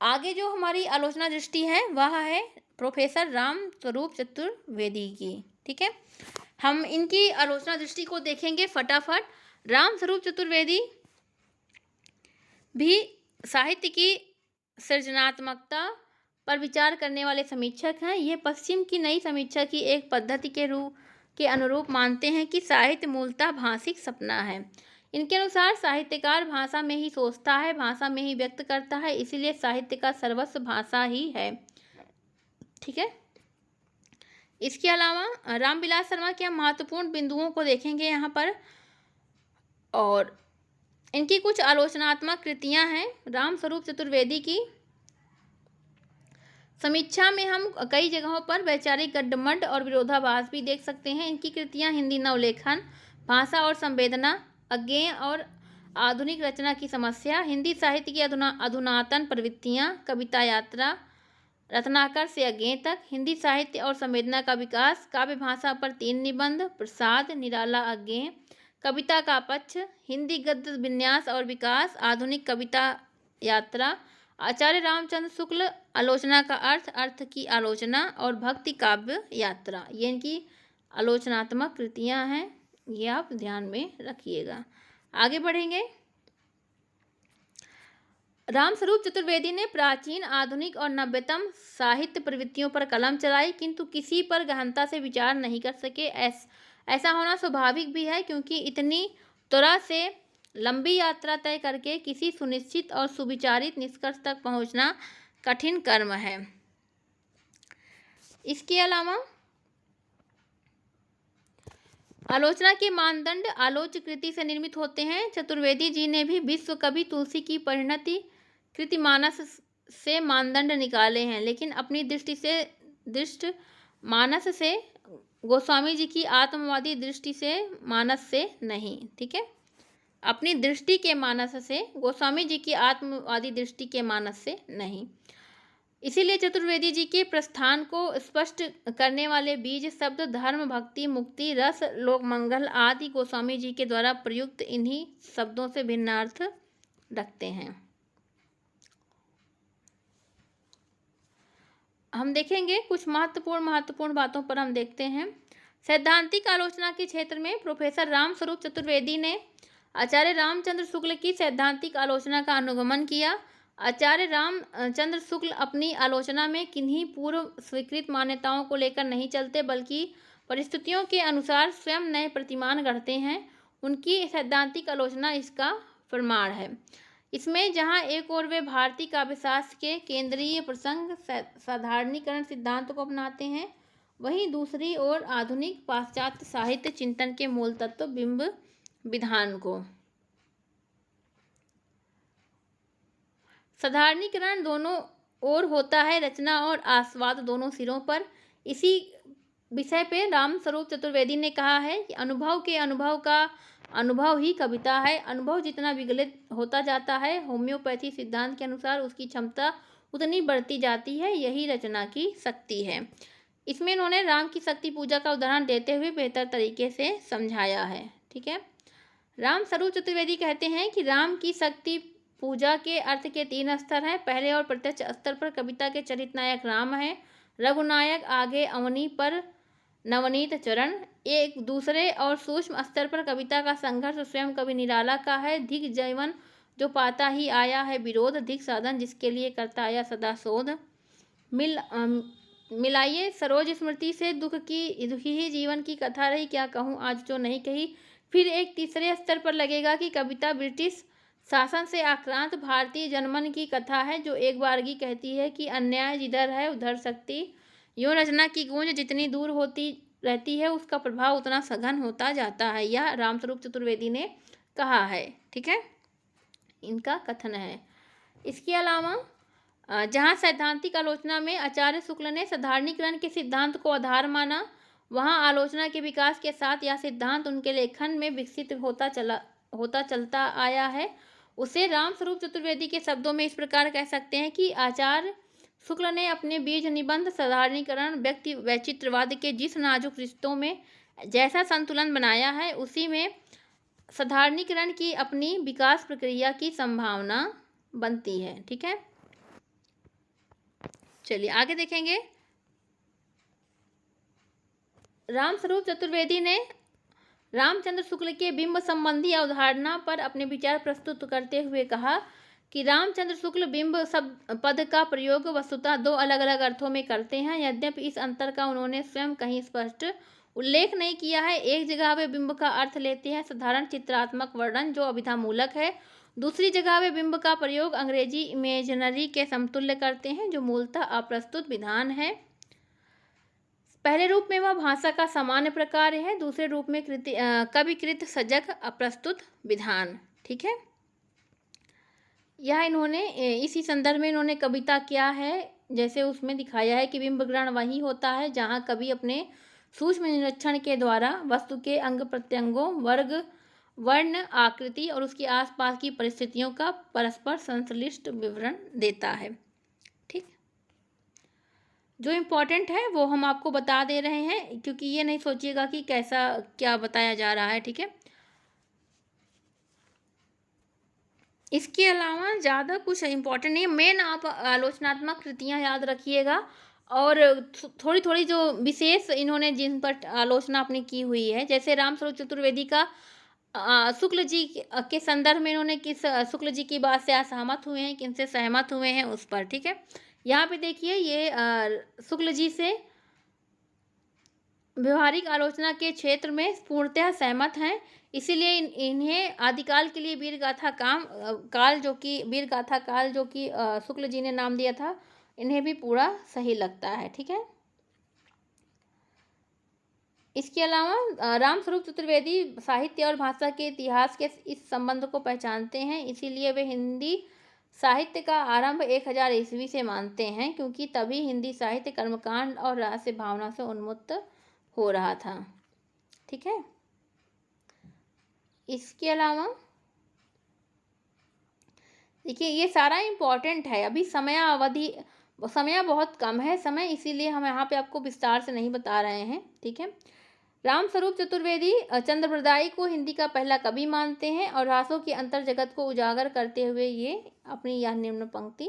आगे जो हमारी आलोचना दृष्टि है वह है प्रोफेसर राम स्वरूप चतुर्वेदी की। ठीक है। हम इनकी आलोचना दृष्टि को देखेंगे फटाफट। राम स्वरूप चतुर्वेदी भी साहित्य की सृजनात्मकता पर विचार करने वाले समीक्षक हैं। ये पश्चिम की नई समीक्षा की एक पद्धति के अनुरूप मानते हैं कि साहित्य मूलतः भाषिक सपना है। इनके अनुसार साहित्यकार भाषा में ही सोचता है, भाषा में ही व्यक्त करता है, इसीलिए साहित्य का सर्वस्व भाषा ही है। ठीक है। इसके अलावा रामविलास शर्मा के हम महत्वपूर्ण बिंदुओं को देखेंगे यहाँ पर, और इनकी कुछ आलोचनात्मक कृतियाँ हैं। राम स्वरूप चतुर्वेदी की समीक्षा में हम कई जगहों पर वैचारिक गड्ढमड्ढ और विरोधाभास भी देख सकते हैं। इनकी कृतियाँ हिंदी नवलेखन, भाषा और संवेदना, अज्ञेय और आधुनिक रचना की समस्या, हिंदी साहित्य की अधुनातन प्रवृत्तियाँ, कविता यात्रा, रत्नाकर से अज्ञेय तक, हिंदी साहित्य और संवेदना का विकास, काव्य भाषा पर 3 निबंध, प्रसाद, निराला, अज्ञेय, कविता का पक्ष, हिंदी गद्य विन्यास और विकास, आधुनिक कविता यात्रा, आचार्य रामचंद्र शुक्ल, आलोचना का अर्थ, अर्थ की आलोचना और भक्ति काव्य यात्रा। ये इनकी आलोचनात्मक कृतियाँ हैं, ये आप ध्यान में रखिएगा। आगे बढ़ेंगे। रामस्वरूप चतुर्वेदी ने प्राचीन, आधुनिक और नव्यतम साहित्य प्रवृत्तियों पर कलम चलाई, किंतु किसी पर गहनता से विचार नहीं कर सके। ऐसा होना स्वाभाविक भी है, क्योंकि इतनी त्वरा से लंबी यात्रा तय करके किसी सुनिश्चित और सुविचारित निष्कर्ष तक पहुंचना कठिन कर्म है। इसके अलावा आलोचना के मानदंड आलोच्य कृति से निर्मित होते हैं। चतुर्वेदी जी ने भी विश्व कवि तुलसी की परिणति कृति मानस से मानदंड निकाले हैं, लेकिन अपनी दृष्ट मानस से, गोस्वामी जी की आत्मवादी दृष्टि से मानस से नहीं। ठीक है। अपनी दृष्टि के मानस से, गोस्वामी जी की आत्मवादी दृष्टि के मानस से नहीं। इसीलिए चतुर्वेदी जी के प्रस्थान को स्पष्ट करने वाले बीज शब्द धर्म, भक्ति, मुक्ति, रस, लोक मंगल आदि गोस्वामी जी के द्वारा प्रयुक्त इन्हीं शब्दों से भिन्न अर्थ रखते हैं। हम देखेंगे कुछ महत्वपूर्ण बातों पर हम देखते हैं। सैद्धांतिक आलोचना के क्षेत्र में प्रोफेसर राम स्वरूप चतुर्वेदी ने आचार्य रामचंद्र शुक्ल की सैद्धांतिक आलोचना का अनुगमन किया। आचार्य रामचंद्र शुक्ल अपनी आलोचना में किन्हीं पूर्व स्वीकृत मान्यताओं को लेकर नहीं चलते, बल्कि परिस्थितियों के अनुसार स्वयं नए प्रतिमान गढ़ते हैं। उनकी सैद्धांतिक आलोचना इसका प्रमाण है। इसमें जहां एक ओर वे भारतीय काव्यशास्त्र के केंद्रीय प्रसंग साधारणीकरण सिद्धांत को अपनाते हैं, वहीं दूसरी ओर आधुनिक पाश्चात्य साहित्य चिंतन के मूल तत्व बिंब विधान को। साधारणीकरण दोनों ओर होता है, रचना और आस्वाद दोनों सिरों पर। इसी विषय पे राम स्वरूप चतुर्वेदी ने कहा है कि अनुभव के अनुभव का अनुभव ही कविता है। अनुभव जितना विगलित होता जाता है, होम्योपैथी सिद्धांत के अनुसार उसकी क्षमता उतनी बढ़ती जाती है। यही रचना की शक्ति है। इसमें इन्होंने राम की शक्ति पूजा का उदाहरण देते हुए बेहतर तरीके से समझाया है। ठीक है, राम स्वरूप चतुर्वेदी कहते हैं कि राम की शक्ति पूजा के अर्थ के 3 स्तर हैं। पहले और प्रत्यक्ष स्तर पर कविता के चरित्र नायक राम है, रघुनायक आगे अवनी पर नवनीत चरण। एक दूसरे और सूक्ष्म स्तर पर कविता का संघर्ष स्वयं कवि निराला का है। धिक जीवन जो पाता ही आया है विरोध, धिक साधन जिसके लिए करता आया सदा शोध। मिलाइए सरोज स्मृति से दुखी ही जीवन की कथा रही, क्या कहूँ आज जो नहीं कही। फिर एक तीसरे स्तर पर लगेगा कि कविता ब्रिटिश शासन से आक्रांत भारतीय जनमन की कथा है, जो एक बारगी कहती है कि अन्याय जिधर है उधर शक्ति। यूँ रचना की गूंज जितनी दूर होती रहती है, उसका प्रभाव उतना सघन होता जाता है। यह रामस्वरूप चतुर्वेदी ने कहा है। ठीक है, इनका कथन है। इसके अलावा जहाँ सैद्धांतिक आलोचना में आचार्य शुक्ल ने साधारणीकरण के सिद्धांत को आधार माना, वहाँ आलोचना के विकास के साथ यह सिद्धांत उनके लेखन में विकसित होता चलता आया है। उसे रामस्वरूप चतुर्वेदी के शब्दों में इस प्रकार कह सकते हैं कि आचार्य शुक्ल ने अपने बीज निबंध साधारणीकरण व्यक्ति वैचित्रवाद के जिस नाजुक रिश्तों में जैसा संतुलन बनाया है, उसी में साधारणीकरण की अपनी विकास प्रक्रिया की संभावना बनती है। ठीक है, चलिए आगे देखेंगे। रामस्वरूप चतुर्वेदी ने रामचंद्र शुक्ल के बिंब संबंधी अवधारणा पर अपने विचार प्रस्तुत करते हुए कहा कि रामचंद्र शुक्ल बिंब पद का प्रयोग वस्तुतः 2 अलग अलग अर्थों में करते हैं। यद्यपि इस अंतर का उन्होंने स्वयं कहीं स्पष्ट उल्लेख नहीं किया है। एक जगह वे बिंब का अर्थ लेते हैं साधारण चित्रात्मक वर्णन जो अभिधामूलक है, दूसरी जगह वे बिंब का प्रयोग अंग्रेजी इमेजनरी के समतुल्य करते हैं जो मूलतः अप्रस्तुत विधान है। पहले रूप में वह भाषा का सामान्य प्रकार है, दूसरे रूप में कविकृत सजग अप्रस्तुत विधान। ठीक है, यह इन्होंने इसी संदर्भ में इन्होंने कविता क्या है जैसे उसमें दिखाया है कि बिंब ग्रहण वही होता है जहाँ कवि अपने सूक्ष्म निरीक्षण के द्वारा वस्तु के अंग प्रत्यंगों, वर्ग, वर्ण, आकृति और उसके आसपास की परिस्थितियों का परस्पर संश्लिष्ट विवरण देता है। ठीक, जो इम्पोर्टेंट है वो हम आपको बता दे रहे हैं, क्योंकि ये नहीं सोचिएगा कि कैसा क्या बताया जा रहा है। ठीक है, इसके अलावा ज़्यादा कुछ इम्पोर्टेंट नहीं है। मेन आप आलोचनात्मक कृतियाँ याद रखिएगा और थोड़ी थोड़ी जो विशेष इन्होंने जिन पर आलोचना अपनी की हुई है, जैसे रामस्वरूप चतुर्वेदी का शुक्ल जी के संदर्भ में इन्होंने किस शुक्ल जी की बात से असहमत हुए हैं, किनसे सहमत हुए हैं उस पर। ठीक है, यहाँ पे देखिए ये शुक्ल जी से व्यवहारिक आलोचना के क्षेत्र में पूर्णतः सहमत हैं, इसीलिए इन्हें आदिकाल के लिए वीरगाथा काल जो कि शुक्ल जी ने नाम दिया था, इन्हें भी पूरा सही लगता है। ठीक है, इसके अलावा रामस्वरूप चतुर्वेदी साहित्य और भाषा के इतिहास के इस संबंध को पहचानते हैं, इसीलिए वे हिंदी साहित्य का आरंभ 1000 ईस्वी से मानते हैं, क्योंकि तभी हिंदी साहित्य कर्मकांड और रहस्य भावना से उन्मुक्त हो रहा था। ठीक है, इसके अलावा देखिए ये सारा इम्पोर्टेंट है। अभी समयावधि समय बहुत कम है समय, इसीलिए हम यहाँ पे आपको विस्तार से नहीं बता रहे हैं। ठीक है। रामस्वरूप चतुर्वेदी चंद्रप्रदायी को हिंदी का पहला कवि मानते हैं और रासों की अंतर जगत को उजागर करते हुए ये अपनी यह निम्न पंक्ति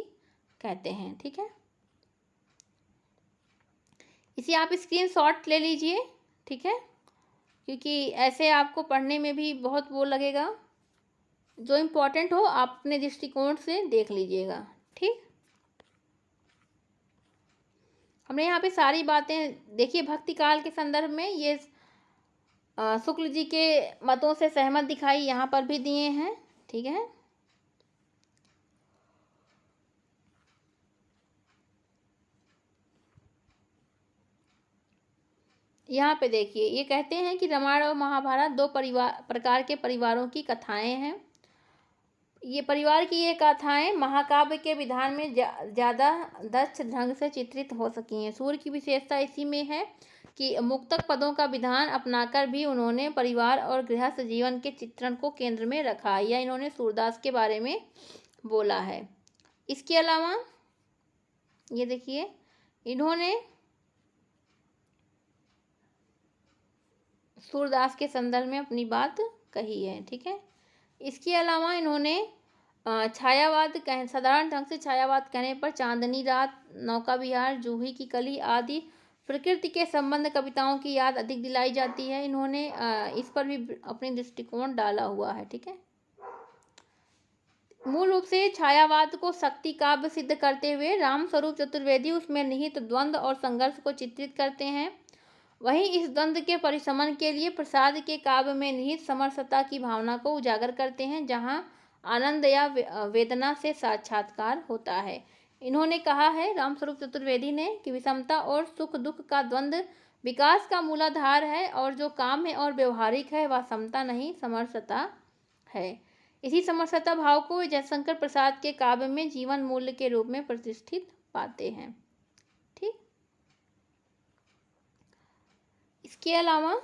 कहते हैं। ठीक है। इसे आप स्क्रीनशॉट ले लीजिए। ठीक है, क्योंकि ऐसे आपको पढ़ने में भी बहुत वो लगेगा। जो इम्पोर्टेंट हो आप अपने दृष्टिकोण से देख लीजिएगा। ठीक, हमने यहाँ पे सारी बातें देखिए। भक्ति काल के संदर्भ में ये शुक्ल जी के मतों से सहमत दिखाई यहाँ पर भी दिए हैं। ठीक है। यहाँ पे देखिए, ये कहते हैं कि रामायण और महाभारत दो प्रकार के परिवारों की कथाएं हैं। ये परिवार की ये कथाएं महाकाव्य के विधान में ज़्यादा दक्ष ढंग से चित्रित हो सकी हैं। सूर्य की विशेषता इसी में है कि मुक्तक पदों का विधान अपनाकर भी उन्होंने परिवार और गृहस्थ जीवन के चित्रण को केंद्र में रखा। या इन्होंने सूरदास के बारे में बोला है। इसके अलावा ये देखिए, इन्होंने सूरदास के संदर्भ में अपनी बात कही है। ठीक है। इसके अलावा इन्होंने छायावाद साधारण ढंग से छायावाद कहने पर चांदनी रात, नौका विहार, जूही की कली आदि प्रकृति के संबंध कविताओं की याद अधिक दिलाई जाती है। इन्होंने इस पर भी अपनी दृष्टिकोण डाला हुआ है। ठीक है। मूल रूप से छायावाद को शक्ति काव्य सिद्ध करते हुए रामस्वरूप चतुर्वेदी उसमें निहित द्वंद्व और संघर्ष को चित्रित करते हैं। वहीं इस द्वंद्व के परिशमन के लिए प्रसाद के काव्य में निहित समरसता की भावना को उजागर करते हैं, जहां आनंद या वेदना से साक्षात्कार होता है। इन्होंने कहा है, रामस्वरूप चतुर्वेदी ने, कि विषमता और सुख दुख का द्वंद्व विकास का मूलाधार है और जो काम्य और व्यवहारिक है वह समता नहीं समरसता है। इसी समरसता भाव को जयशंकर प्रसाद के काव्य में जीवन मूल्य के रूप में प्रतिष्ठित पाते हैं। ठीक, इसके अलावा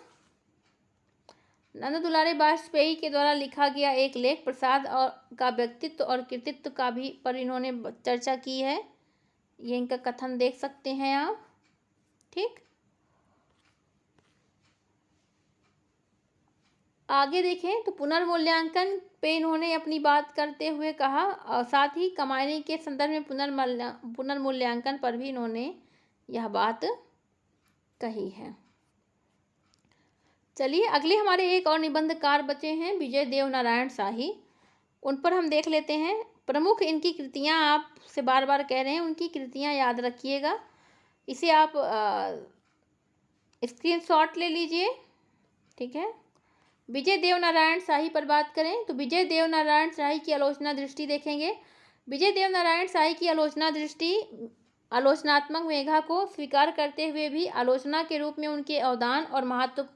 नंद दुलारे वाजपेयी के द्वारा लिखा गया एक लेख प्रसाद और का व्यक्तित्व और कृतित्व का भी पर इन्होंने चर्चा की है। ये इनका कथन देख सकते हैं आप। ठीक, आगे देखें तो पुनर्मूल्यांकन पे इन्होंने अपनी बात करते हुए कहा, और साथ ही कमाने के संदर्भ में पुनर्मूल्यांकन पर भी इन्होंने यह बात कही है। चलिए, अगले हमारे एक और निबंधकार बचे हैं, विजय देव नारायण शाही। उन पर हम देख लेते हैं। प्रमुख इनकी कृतियां आपसे बार बार कह रहे हैं, उनकी कृतियां याद रखिएगा। इसे आप स्क्रीनशॉट ले लीजिए। ठीक है। विजय देव नारायण शाही पर बात करें तो विजय देव नारायण शाही की आलोचना दृष्टि देखेंगे। विजय देव नारायण शाही की आलोचना दृष्टि आलोचनात्मक मेघा को स्वीकार करते हुए भी आलोचना के रूप में उनके अवदान और महत्व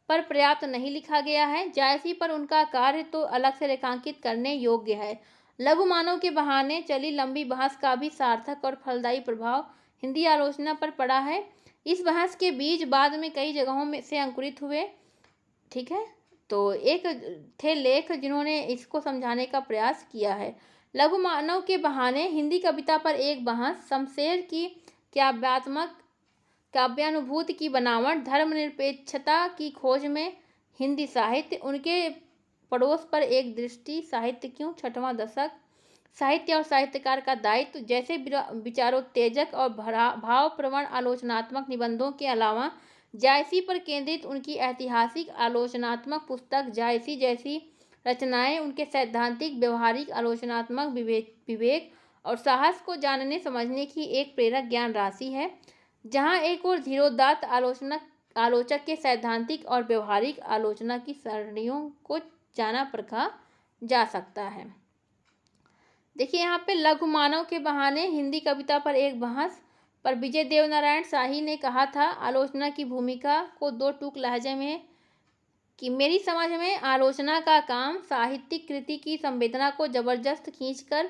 पर पर्याप्त नहीं लिखा गया है। जायसी पर उनका कार्य तो अलग से रेखांकित करने योग्य है। लघु मानव के बहाने चली लंबी बहस का भी सार्थक और फलदायी प्रभाव हिंदी आलोचना पर पड़ा है। इस बहस के बीज बाद में कई जगहों में से अंकुरित हुए। ठीक है। तो एक थे लेख जिन्होंने इसको समझाने का प्रयास किया है। लघु मानव के बहाने हिंदी कविता पर एक बहस, शमशेर की काव्यानुभूति की बनावट, धर्मनिरपेक्षता की खोज में हिंदी साहित्य, उनके पड़ोस पर एक दृष्टि, साहित्य क्यों, छठवां दशक, साहित्य और साहित्यकार का दायित्व जैसे विचारोत्तेजक और भावप्रवण आलोचनात्मक निबंधों के अलावा जायसी पर केंद्रित उनकी ऐतिहासिक आलोचनात्मक पुस्तक जायसी जैसी रचनाएं उनके सैद्धांतिक व्यवहारिक आलोचनात्मक विवेक और साहस को जानने समझने की एक प्रेरक ज्ञान राशि है, जहां एक और धीरोदात्त आलोचक के सैद्धांतिक और व्यवहारिक आलोचना की सरणियों को जाना परखा जा सकता है। देखिए, यहाँ पे लघु मानव के बहाने हिंदी कविता पर एक बहस पर विजय देव नारायण शाही ने कहा था, आलोचना की भूमिका को दो टूक लहजे में कि मेरी समझ में आलोचना का काम साहित्यिक कृति की संवेदना को जबरदस्त खींचकर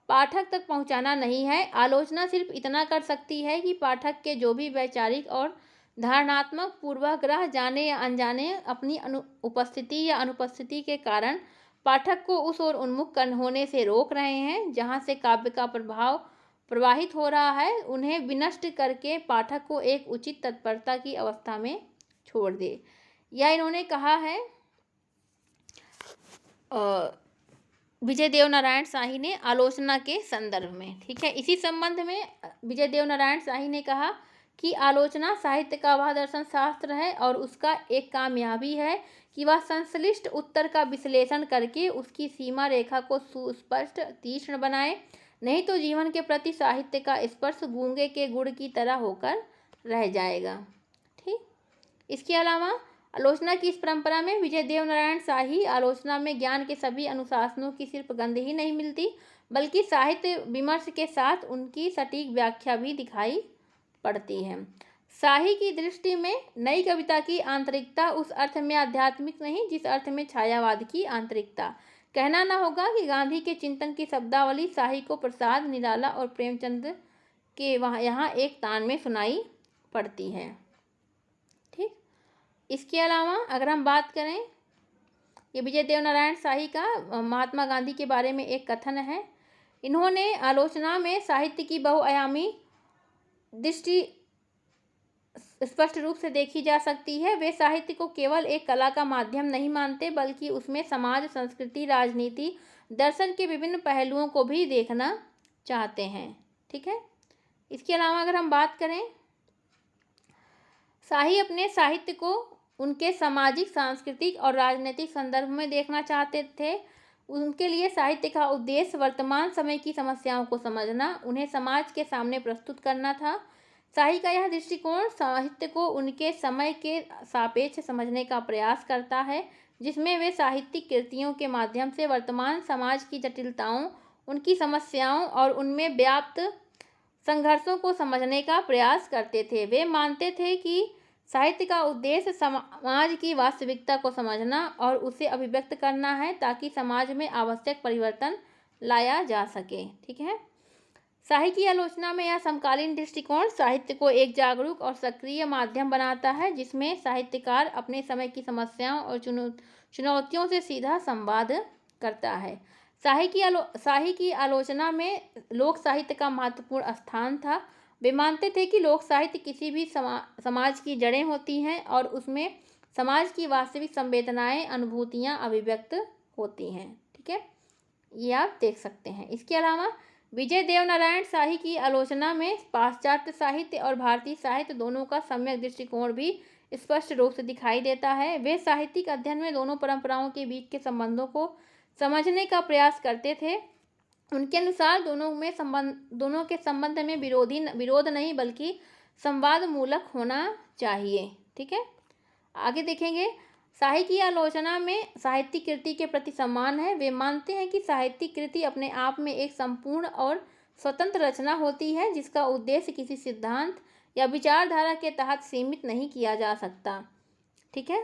पाठक तक पहुंचाना नहीं है। आलोचना सिर्फ इतना कर सकती है कि पाठक के जो भी वैचारिक और धारणात्मक पूर्वाग्रह जाने या अनजाने अपनी उपस्थिति या अनुपस्थिति के कारण पाठक को उस ओर उन्मुख होने से रोक रहे हैं जहां से काव्य का प्रभाव प्रवाहित हो रहा है उन्हें विनष्ट करके पाठक को एक उचित तत्परता की अवस्था में छोड़ दे। यह इन्होंने कहा है विजय देव नारायण शाही ने आलोचना के संदर्भ में। ठीक है, इसी संबंध में विजय देव नारायण शाही ने कहा कि आलोचना साहित्य का वह दर्शन शास्त्र है और उसका एक कामयाबी है कि वह संश्लिष्ट उत्तर का विश्लेषण करके उसकी सीमा रेखा को सुस्पष्ट तीक्ष्ण बनाए, नहीं तो जीवन के प्रति साहित्य का स्पर्श गूंगे के गुड़ की तरह होकर रह जाएगा। ठीक, इसके अलावा आलोचना की इस परंपरा में विजय देव नारायण शाही आलोचना में ज्ञान के सभी अनुशासनों की सिर्फ गंध ही नहीं मिलती, बल्कि साहित्य विमर्श के साथ उनकी सटीक व्याख्या भी दिखाई पड़ती है। शाही की दृष्टि में नई कविता की आंतरिकता उस अर्थ में आध्यात्मिक नहीं जिस अर्थ में छायावाद की आंतरिकता। कहना न होगा कि गांधी के चिंतन की शब्दावली शाही को प्रसाद, निराला और प्रेमचंद के यहाँ एक तान में सुनाई पड़ती है। ठीक, इसके अलावा अगर हम बात करें, ये विजय देव नारायण शाही का महात्मा गांधी के बारे में एक कथन है। इन्होंने आलोचना में साहित्य की बहुआयामी दृष्टि स्पष्ट रूप से देखी जा सकती है। वे साहित्य को केवल एक कला का माध्यम नहीं मानते, बल्कि उसमें समाज, संस्कृति, राजनीति, दर्शन के विभिन्न पहलुओं को भी देखना चाहते हैं। ठीक है, इसके अलावा अगर हम बात करें, शाही अपने साहित्य को उनके सामाजिक, सांस्कृतिक और राजनीतिक संदर्भ में देखना चाहते थे। उनके लिए साहित्य का उद्देश्य वर्तमान समय की समस्याओं को समझना, उन्हें समाज के सामने प्रस्तुत करना था। शाही का यह दृष्टिकोण साहित्य को उनके समय के सापेक्ष समझने का प्रयास करता है, जिसमें वे साहित्यिक कृतियों के माध्यम से वर्तमान समाज की जटिलताओं, उनकी समस्याओं और उनमें व्याप्त संघर्षों को समझने का प्रयास करते थे। वे मानते थे कि साहित्य का उद्देश्य समाज की वास्तविकता को समझना और उसे अभिव्यक्त करना है, ताकि समाज में आवश्यक परिवर्तन लाया जा सके। ठीक है, शाही की आलोचना में यह समकालीन दृष्टिकोण साहित्य को एक जागरूक और सक्रिय माध्यम बनाता है, जिसमें साहित्यकार अपने समय की समस्याओं और चुनौतियों से सीधा संवाद करता है। शाही की आलोचना में लोक साहित्य का महत्वपूर्ण स्थान था। वे मानते थे कि लोक साहित्य किसी भी समाज की जड़ें होती हैं और उसमें समाज की वास्तविक संवेदनाएं, अनुभूतियां अभिव्यक्त होती हैं। ठीक है, ये आप देख सकते हैं। इसके अलावा विजय देव नारायण शाही की आलोचना में पाश्चात्य साहित्य और भारतीय साहित्य दोनों का सम्यक दृष्टिकोण भी स्पष्ट रूप से दिखाई देता है। वे साहित्यिक अध्ययन में दोनों परंपराओं के बीच के संबंधों को समझने का प्रयास करते थे। उनके अनुसार दोनों के संबंध में विरोध नहीं बल्कि संवाद मूलक होना चाहिए। ठीक है, आगे देखेंगे। शाही की आलोचना में साहित्यिक कृति के प्रति सम्मान है। वे मानते हैं कि साहित्यिक कृति अपने आप में एक संपूर्ण और स्वतंत्र रचना होती है, जिसका उद्देश्य किसी सिद्धांत या विचारधारा के तहत सीमित नहीं किया जा सकता। ठीक है,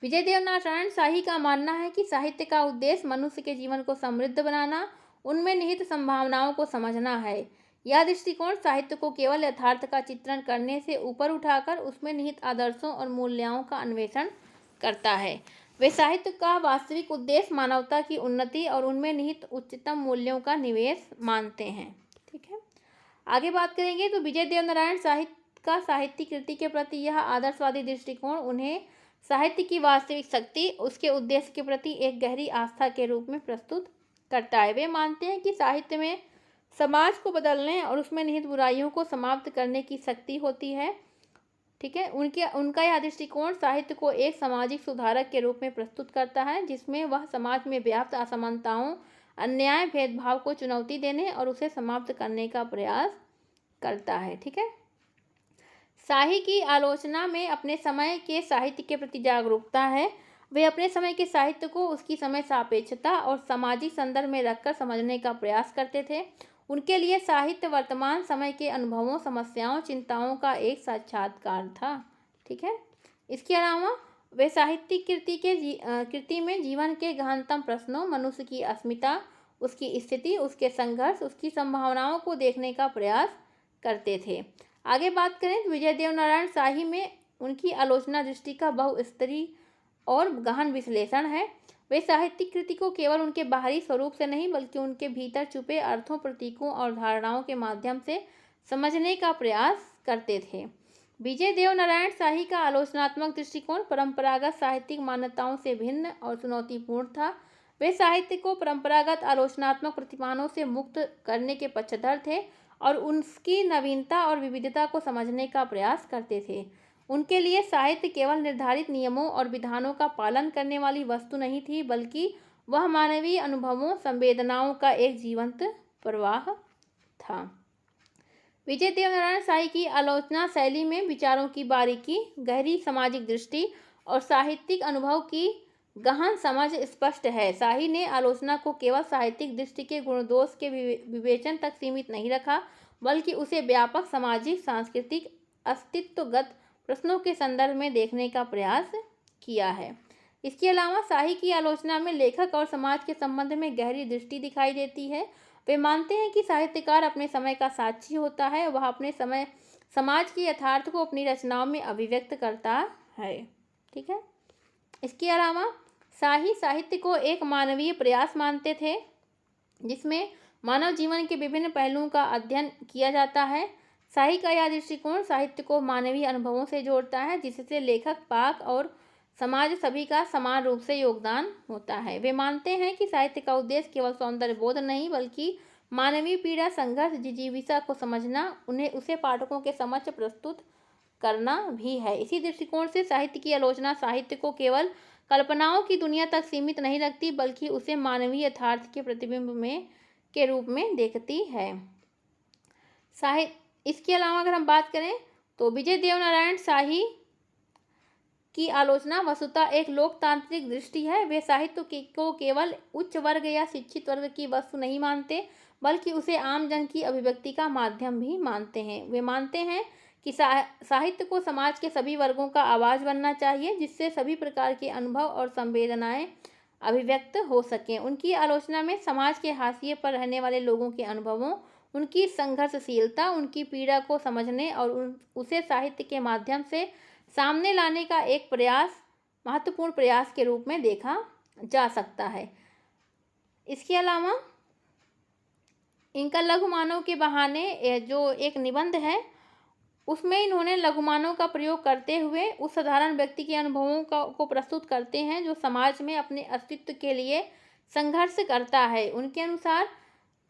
विजय देव नारायण शाही का मानना है कि साहित्य का उद्देश्य मनुष्य के जीवन को समृद्ध बनाना, उनमें निहित संभावनाओं को समझना है। यह दृष्टिकोण साहित्य को केवल यथार्थ का चित्रण करने से ऊपर उठाकर उसमें निहित आदर्शों और मूल्यों का अन्वेषण करता है। वे साहित्य का वास्तविक उद्देश्य मानवता की उन्नति और उनमें निहित उच्चतम मूल्यों का निवेश मानते हैं। ठीक है, आगे बात करेंगे तो विजय देव नारायण शाही का साहित्यिक कृति के प्रति यह आदर्शवादी दृष्टिकोण उन्हें साहित्य की वास्तविक शक्ति, उसके उद्देश्य के प्रति एक गहरी आस्था के रूप में प्रस्तुत करता है। वे मानते हैं कि साहित्य में समाज को बदलने और उसमें निहित बुराइयों को समाप्त करने की शक्ति होती है। ठीक है, उनका यह दृष्टिकोण साहित्य को एक सामाजिक सुधारक के रूप में प्रस्तुत करता है, जिसमें वह समाज में व्याप्त असमानताओं, अन्याय, भेदभाव को चुनौती देने और उसे समाप्त करने का प्रयास करता है। ठीक है, शाही की आलोचना में अपने समय के साहित्य के प्रति जागरूकता है। वे अपने समय के साहित्य को उसकी समय सापेक्षता और सामाजिक संदर्भ में रखकर समझने का प्रयास करते थे। उनके लिए साहित्य वर्तमान समय के अनुभवों, समस्याओं, चिंताओं का एक साक्षात्कार था। ठीक है, इसके अलावा वे साहित्यिक कृति में जीवन के गहनतम प्रश्नों, मनुष्य की अस्मिता, उसकी स्थिति, उसके संघर्ष, उसकी संभावनाओं को देखने का प्रयास करते थे। आगे बात करें तो विजय देव नारायण शाही में उनकी आलोचना दृष्टि का बहुस्तरीय और गहन विश्लेषण है। वे साहित्यिक कृति को केवल उनके बाहरी स्वरूप से नहीं बल्कि उनके भीतर छुपे अर्थों, प्रतीकों और धारणाओं के माध्यम से समझने का प्रयास करते थे। विजय देव नारायण शाही का आलोचनात्मक दृष्टिकोण परंपरागत साहित्यिक मान्यताओं से भिन्न और चुनौतीपूर्ण था। वे साहित्य को परंपरागत आलोचनात्मक प्रतिमानों से मुक्त करने के पक्षधर थे और उसकी नवीनता और विविधता को समझने का प्रयास करते थे। उनके लिए साहित्य केवल निर्धारित नियमों और विधानों का पालन करने वाली वस्तु नहीं थी, बल्कि वह मानवीय अनुभवों, संवेदनाओं का एक जीवंत प्रवाह था। विजय देव नारायण शाही की आलोचना शैली में विचारों की बारीकी, गहरी सामाजिक दृष्टि और साहित्यिक अनुभव की गहन समझ स्पष्ट है। शाही ने आलोचना को केवल साहित्यिक दृष्टि के गुण-दोष के विवेचन तक सीमित नहीं रखा, बल्कि उसे व्यापक सामाजिक, सांस्कृतिक, अस्तित्वगत प्रश्नों के संदर्भ में देखने का प्रयास किया है। इसके अलावा शाही की आलोचना में लेखक और समाज के संबंध में गहरी दृष्टि दिखाई देती है। वे मानते हैं कि साहित्यकार अपने समय का साक्षी होता है, वह अपने समय समाज के यथार्थ को अपनी रचनाओं में अभिव्यक्त करता है। ठीक है। इसके अलावा शाही साहित्य को एक मानवीय प्रयास मानते थे, जिसमें मानव जीवन के विभिन्न पहलुओं का अध्ययन किया जाता है। शाही का यह दृष्टिकोण साहित्य को मानवीय अनुभवों से जोड़ता है, जिससे लेखक, पाठक और समाज सभी का समान रूप से योगदान होता है। वे मानते हैं कि साहित्य का उद्देश्य केवल सौंदर्य बोध नहीं बल्कि मानवीय पीड़ा, संघर्ष, जिजीविषा को समझना, उसे पाठकों के समक्ष प्रस्तुत करना भी है। इसी दृष्टिकोण से साहित्य की आलोचना साहित्य को केवल कल्पनाओं की दुनिया तक सीमित नहीं रखती, बल्कि उसे मानवीय यथार्थ के प्रतिबिंब के रूप में देखती है। इसके अलावा अगर हम बात करें तो विजय देव नारायण शाही की आलोचना वस्तुतः एक लोकतांत्रिक दृष्टि है। वे साहित्य को केवल उच्च वर्ग या शिक्षित वर्ग की वस्तु नहीं मानते, बल्कि उसे आम जन की अभिव्यक्ति का माध्यम भी मानते हैं। वे मानते हैं कि साहित्य को समाज के सभी वर्गों का आवाज़ बनना चाहिए, जिससे सभी प्रकार के अनुभव और संवेदनाएं अभिव्यक्त हो सकें। उनकी आलोचना में समाज के हाशिए पर रहने वाले लोगों के अनुभवों, उनकी संघर्षशीलता, उनकी पीड़ा को समझने और उसे साहित्य के माध्यम से सामने लाने का एक महत्वपूर्ण प्रयास के रूप में देखा जा सकता है। इसके अलावा इनका लघुमानव के बहाने जो एक निबंध है, उसमें इन्होंने लघुमानव का प्रयोग करते हुए उस साधारण व्यक्ति के अनुभवों को प्रस्तुत करते हैं जो समाज में अपने अस्तित्व के लिए संघर्ष करता है। उनके अनुसार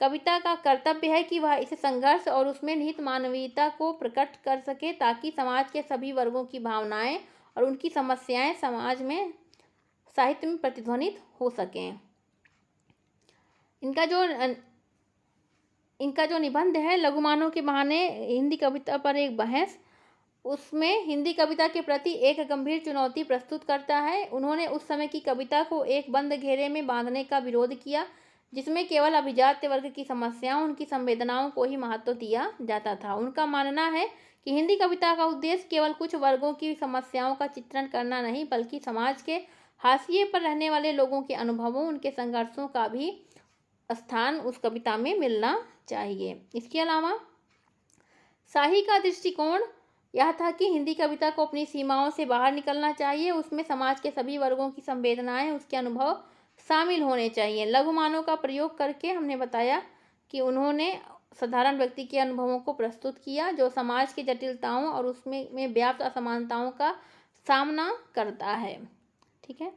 कविता का कर्तव्य है कि वह इस संघर्ष और उसमें निहित मानवीयता को प्रकट कर सके, ताकि समाज के सभी वर्गों की भावनाएं और उनकी समस्याएं समाज में साहित्य में प्रतिध्वनित हो सकें। इनका जो निबंध है लघुमानव के बहाने हिंदी कविता पर एक बहस, उसमें हिंदी कविता के प्रति एक गंभीर चुनौती प्रस्तुत करता है। उन्होंने उस समय की कविता को एक बंद घेरे में बांधने का विरोध किया, जिसमें केवल अभिजात्य वर्ग की समस्याओं, उनकी संवेदनाओं को ही महत्व दिया जाता था। उनका मानना है कि हिंदी कविता का उद्देश्य केवल कुछ वर्गों की समस्याओं का चित्रण करना नहीं, बल्कि समाज के हाशिए पर रहने वाले लोगों के अनुभवों, उनके संघर्षों का भी स्थान उस कविता में मिलना चाहिए। इसके अलावा शाही का दृष्टिकोण यह था कि हिंदी कविता को अपनी सीमाओं से बाहर निकलना चाहिए, उसमें समाज के सभी वर्गों की संवेदनाएं, उसके अनुभव शामिल होने चाहिए। लघुमानव का प्रयोग करके हमने बताया कि उन्होंने साधारण व्यक्ति के अनुभवों को प्रस्तुत किया जो समाज की जटिलताओं और उसमें व्याप्त असमानताओं का सामना करता है। ठीक है,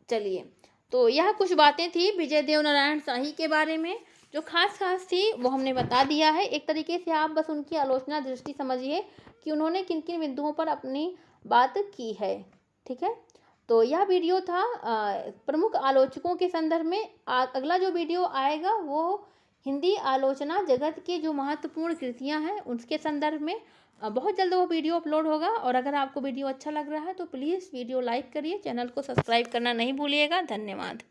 चलिए, तो यह कुछ बातें थी विजय देव नारायण शाही के बारे में, जो खास थी वो हमने बता दिया है। एक तरीके से आप बस उनकी आलोचना दृष्टि समझिए कि उन्होंने किन किन बिंदुओं पर अपनी बात की है। ठीक है, तो यह वीडियो था प्रमुख आलोचकों के संदर्भ में। अगला जो वीडियो आएगा वो हिंदी आलोचना जगत के जो महत्वपूर्ण कृतियां हैं उसके संदर्भ में बहुत जल्द वो वीडियो अपलोड होगा। और अगर आपको वीडियो अच्छा लग रहा है तो प्लीज़ वीडियो लाइक करिए, चैनल को सब्सक्राइब करना नहीं भूलिएगा। धन्यवाद।